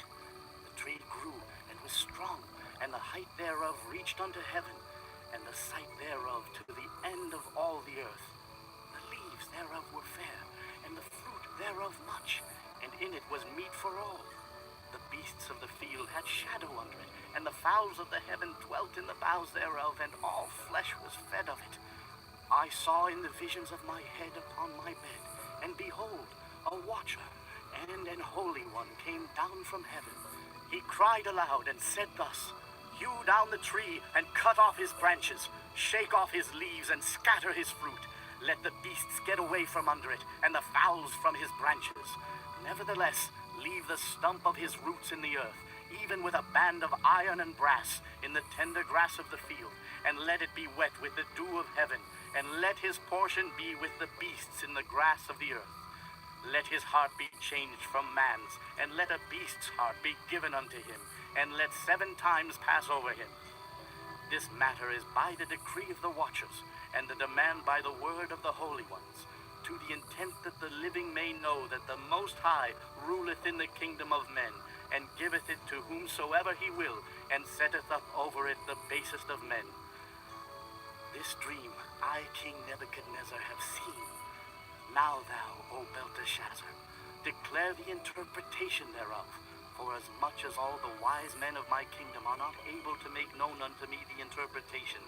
The tree grew and was strong, and the height thereof reached unto heaven, and the sight thereof to the end of all the earth. The leaves thereof were fair, and the fruit thereof much, and in it was meat for all. The beasts of the field had shadow under it, and the fowls of the heaven dwelt in the boughs thereof, and all flesh was fed of it. I saw in the visions of my head upon my bed, and behold, a watcher, and an holy one came down from heaven. He cried aloud and said thus, Hew down the tree, and cut off his branches, shake off his leaves, and scatter his fruit. Let the beasts get away from under it, and the fowls from his branches. Nevertheless, leave the stump of his roots in the earth, even with a band of iron and brass in the tender grass of the field, and let it be wet with the dew of heaven, and let his portion be with the beasts in the grass of the earth. Let his heart be changed from man's, and let a beast's heart be given unto him, and let 7 times pass over him. This matter is by the decree of the watchers, and the demand by the word of the holy ones, to the intent that the living may know that the Most High ruleth in the kingdom of men, and giveth it to whomsoever he will, and setteth up over it the basest of men. This dream I, King Nebuchadnezzar, have seen. Now thou, O Belteshazzar, declare the interpretation thereof, for as much as all the wise men of my kingdom are not able to make known unto me the interpretation,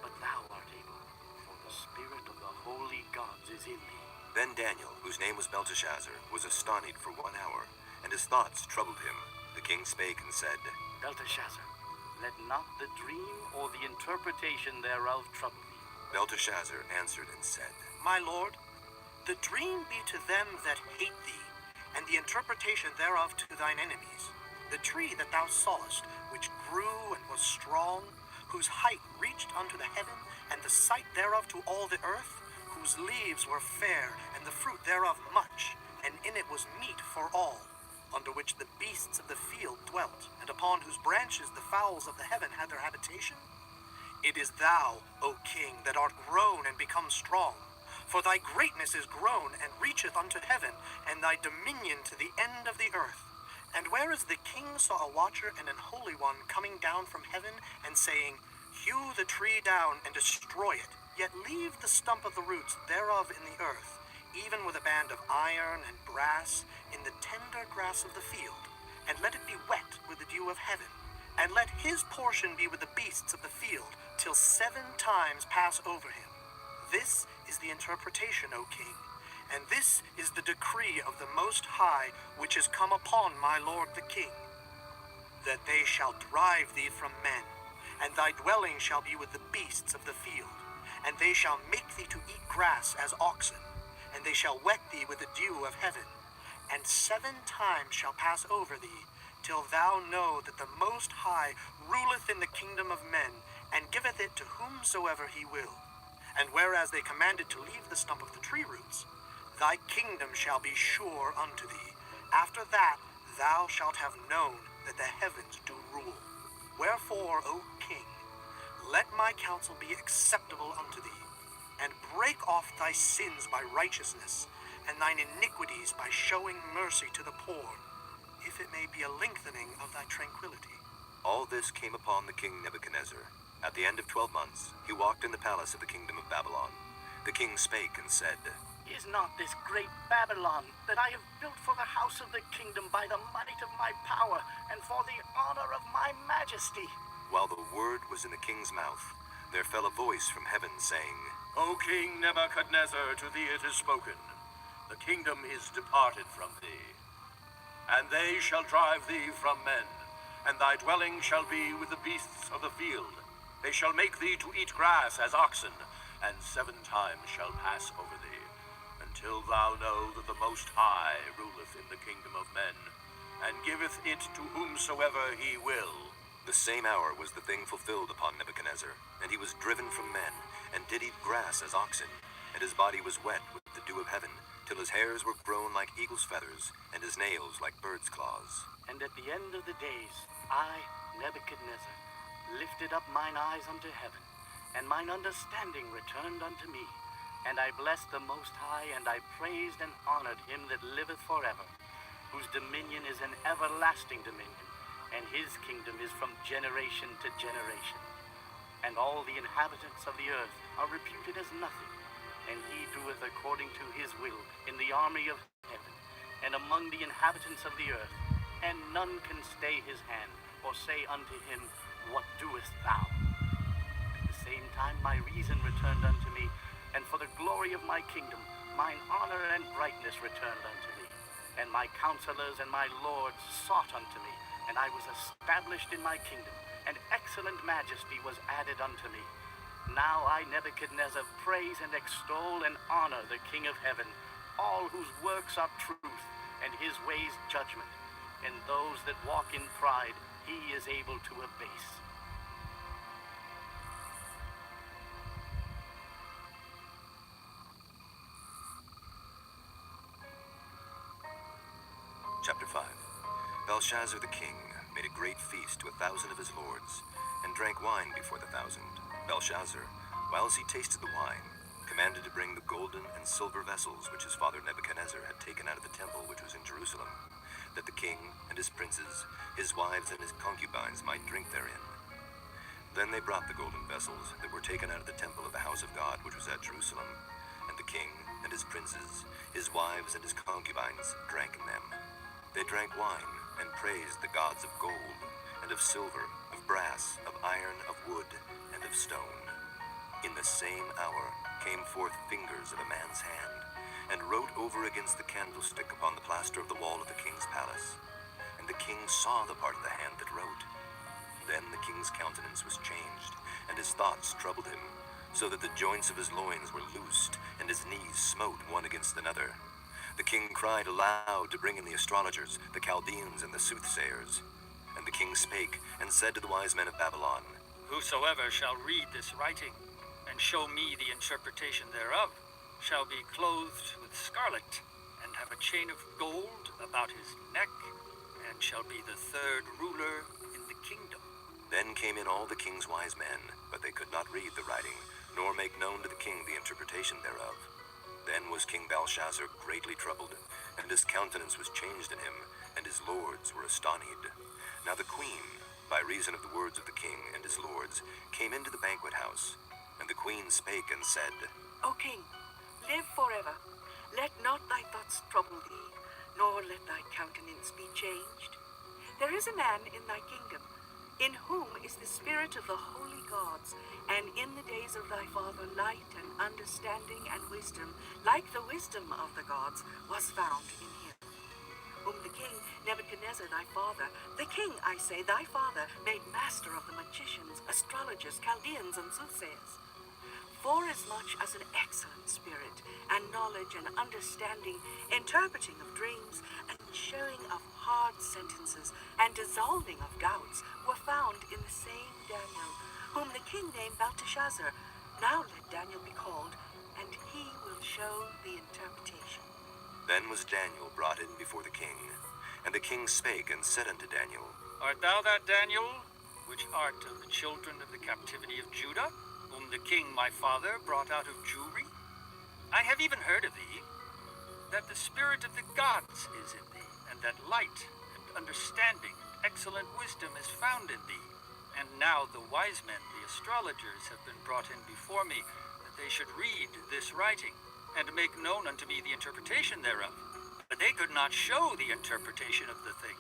but thou art able, for the the spirit of the holy gods is in me. Then Daniel, whose name was Belteshazzar, was astonied for 1 hour, and his thoughts troubled him. The king spake and said, Belteshazzar, let not the dream or the interpretation thereof trouble thee. Belteshazzar answered and said, My lord, the dream be to them that hate thee, and the interpretation thereof to thine enemies. The tree that thou sawest, which grew and was strong, whose height reached unto the heaven, and the sight thereof to all the earth, whose leaves were fair, and the fruit thereof much, and in it was meat for all, under which the beasts of the field dwelt, and upon whose branches the fowls of the heaven had their habitation? It is thou, O king, that art grown and become strong. For thy greatness is grown and reacheth unto heaven, and thy dominion to the end of the earth. And whereas the king saw a watcher and an holy one coming down from heaven, and saying, Hew the tree down and destroy it, yet leave the stump of the roots thereof in the earth, even with a band of iron and brass, in the tender grass of the field, and let it be wet with the dew of heaven, and let his portion be with the beasts of the field, till 7 times pass over him. This is the interpretation, O king, and this is the decree of the Most High, which is come upon my lord the king, that they shall drive thee from men, and thy dwelling shall be with the beasts of the field, and they shall make thee to eat grass as oxen, and they shall wet thee with the dew of heaven, and 7 times shall pass over thee, till thou know that the Most High ruleth in the kingdom of men, and giveth it to whomsoever he will. And whereas they commanded to leave the stump of the tree roots, thy kingdom shall be sure unto thee. After that thou shalt have known that the heavens do rule. Wherefore, O king, let my counsel be acceptable unto thee, and break off thy sins by righteousness, and thine iniquities by showing mercy to the poor, if it may be a lengthening of thy tranquility. All this came upon the king Nebuchadnezzar. At the end of 12 months, he walked in the palace of the kingdom of Babylon. The king spake and said, Is not this great Babylon that I have built for the house of the kingdom by the might of my power, and for the honor of my majesty? While the word was in the king's mouth, there fell a voice from heaven, saying, O King Nebuchadnezzar, to thee it is spoken. The kingdom is departed from thee. And they shall drive thee from men, and thy dwelling shall be with the beasts of the field. They shall make thee to eat grass as oxen, and 7 times shall pass over thee, until thou know that the Most High ruleth in the kingdom of men, and giveth it to whomsoever he will. The same hour was the thing fulfilled upon Nebuchadnezzar, and he was driven from men, and did eat grass as oxen, and his body was wet with the dew of heaven, till his hairs were grown like eagle's feathers, and his nails like bird's claws. And at the end of the days, I, Nebuchadnezzar, lifted up mine eyes unto heaven, and mine understanding returned unto me. And I blessed the Most High, and I praised and honored him that liveth forever, whose dominion is an everlasting dominion, and his kingdom is from generation to generation. And all the inhabitants of the earth are reputed as nothing, and he doeth according to his will in the army of heaven, and among the inhabitants of the earth, and none can stay his hand, or say unto him, What doest thou? At the same time my reason returned unto me, and for the glory of my kingdom mine honor and brightness returned unto me. And my counselors and my lords sought unto me, and I was established in my kingdom, and excellent majesty was added unto me. Now I, Nebuchadnezzar, praise and extol and honor the King of heaven, all whose works are truth, and his ways judgment, and those that walk in pride he is able to abase. Chapter 5. Belshazzar the king made a great feast to 1,000 of his lords, and drank wine before the 1,000. Belshazzar, whiles he tasted the wine, commanded to bring the golden and silver vessels which his father Nebuchadnezzar had taken out of the temple which was in Jerusalem, that the king and his princes, his wives and his concubines might drink therein. Then they brought the golden vessels that were taken out of the temple of the house of God which was at Jerusalem, and the king and his princes, his wives and his concubines drank in them. They drank wine and praised the gods of gold, and of silver, of brass, of iron, of wood, and of stone. In the same hour came forth fingers of a man's hand, and wrote over against the candlestick upon the plaster of the wall of the king's palace. And the king saw the part of the hand that wrote. Then the king's countenance was changed, and his thoughts troubled him, so that the joints of his loins were loosed, and his knees smote one against another. The king cried aloud to bring in the astrologers, the Chaldeans, and the soothsayers. And the king spake, and said to the wise men of Babylon, Whosoever shall read this writing, and show me the interpretation thereof, shall be clothed with scarlet, and have a chain of gold about his neck, and shall be the third ruler in the kingdom. Then came in all the king's wise men, but they could not read the writing, nor make known to the king the interpretation thereof. Then was King Belshazzar greatly troubled, and his countenance was changed in him, and his lords were astonied. Now the queen, by reason of the words of the king and his lords, came into the banquet house. And the queen spake and said, O king, live forever. Let not thy thoughts trouble thee, nor let thy countenance be changed. There is a man in thy kingdom, in whom is the spirit of the holy gods, and in the days of thy father light and understanding and wisdom, like the wisdom of the gods, was found in him. Whom the king Nebuchadnezzar thy father, the king, I say, thy father, made master of the magicians, astrologers, Chaldeans, and soothsayers. Forasmuch as an excellent spirit, and knowledge and understanding, interpreting of dreams, and showing of hard sentences, and dissolving of doubts, were found in the same Daniel, whom the king named Belteshazzar. Now let Daniel be called, and he will show the interpretation. Then was Daniel brought in before the king. And the king spake and said unto Daniel, Art thou that Daniel, which art of the children of the captivity of Judah, whom the king my father brought out of Jewry? I have even heard of thee, that the spirit of the gods is in thee, and that light and understanding and excellent wisdom is found in thee. And now the wise men, the astrologers, have been brought in before me, that they should read this writing, and make known unto me the interpretation thereof. But they could not show the interpretation of the thing.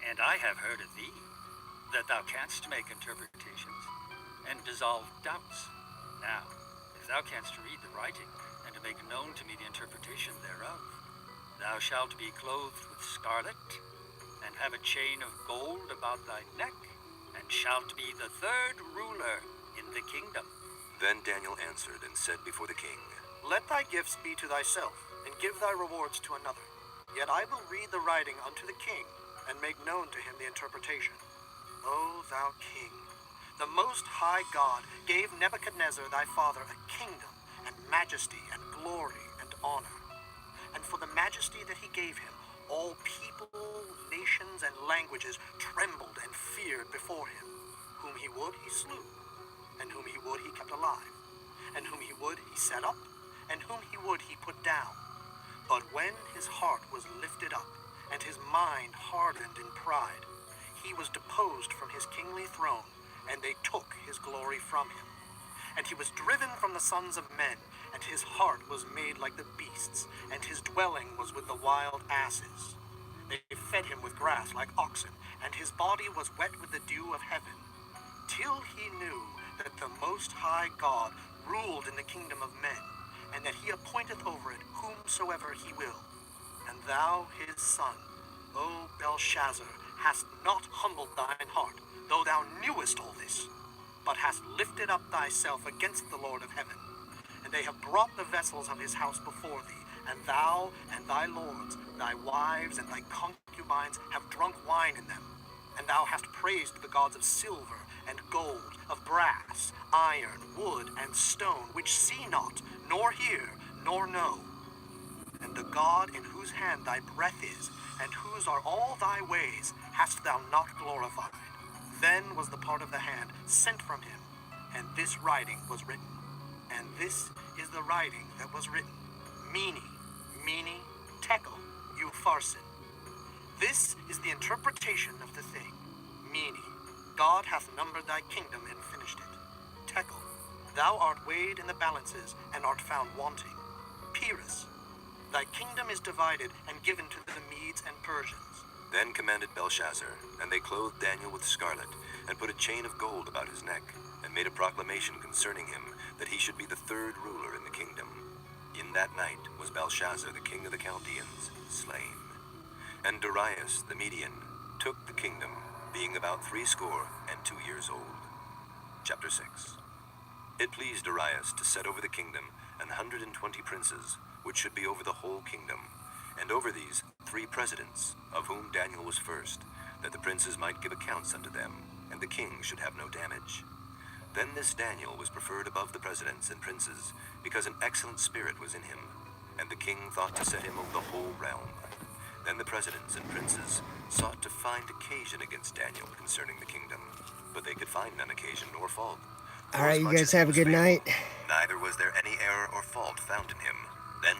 And I have heard of thee, that thou canst make interpretations, and dissolve doubts. Now, if thou canst read the writing, and to make known to me the interpretation thereof, thou shalt be clothed with scarlet, and have a chain of gold about thy neck, and shalt be the third ruler in the kingdom. Then Daniel answered and said before the king, Let thy gifts be to thyself, and give thy rewards to another. Yet I will read the writing unto the king, and make known to him the interpretation. O thou king, the Most High God gave Nebuchadnezzar thy father a kingdom, and majesty, and glory, and honor. And for the majesty that he gave him, all people, nations, and languages trembled and feared before him. Whom he would, he slew, and whom he would, he kept alive, and whom he would, he set up, and whom he would, he put down. But when his heart was lifted up, and his mind hardened in pride, he was deposed from his kingly throne, and they took his glory from him. And he was driven from the sons of men, and his heart was made like the beasts, and his dwelling was with the wild asses. They fed him with grass like oxen, and his body was wet with the dew of heaven, till he knew that the Most High God ruled in the kingdom of men, and that he appointeth over it whomsoever he will. And thou, his son, O Belshazzar, hast not humbled thine heart, though thou knewest all this, but hast lifted up thyself against the Lord of heaven. And they have brought the vessels of his house before thee, and thou and thy lords, thy wives and thy concubines have drunk wine in them. And thou hast praised the gods of silver and gold, of brass, iron, wood, and stone, which see not, nor hear, nor know. And the God in whose hand thy breath is, and whose are all thy ways, hast thou not glorified. Then was the part of the hand sent from him, and this writing was written. And this is the writing that was written. Mene, Mene, Tekel, Upharsin. This is the interpretation of the thing. Mene, God hath numbered thy kingdom and finished it. Tekel, thou art weighed in the balances and art found wanting. Peres, thy kingdom is divided and given to the Medes and Persians. Then commanded Belshazzar, and they clothed Daniel with scarlet, and put a chain of gold about his neck, and made a proclamation concerning him, that he should be the third ruler in the kingdom. In that night was Belshazzar, the king of the Chaldeans, slain. And Darius the Median took the kingdom, being about 62 years old. Chapter 6. It pleased Darius to set over the kingdom 120 princes, which should be over the whole kingdom, and over these 3 presidents, of whom Daniel was first, that the princes might give accounts unto them, and the king should have no damage. Then this Daniel was preferred above the presidents and princes, because an excellent spirit was in him, and the king thought to set him over the whole realm. Then the presidents and princes sought to find occasion against Daniel concerning the kingdom, but they could find none occasion nor fault. All right, you guys have a good night. Neither was there any error or fault found in him. Then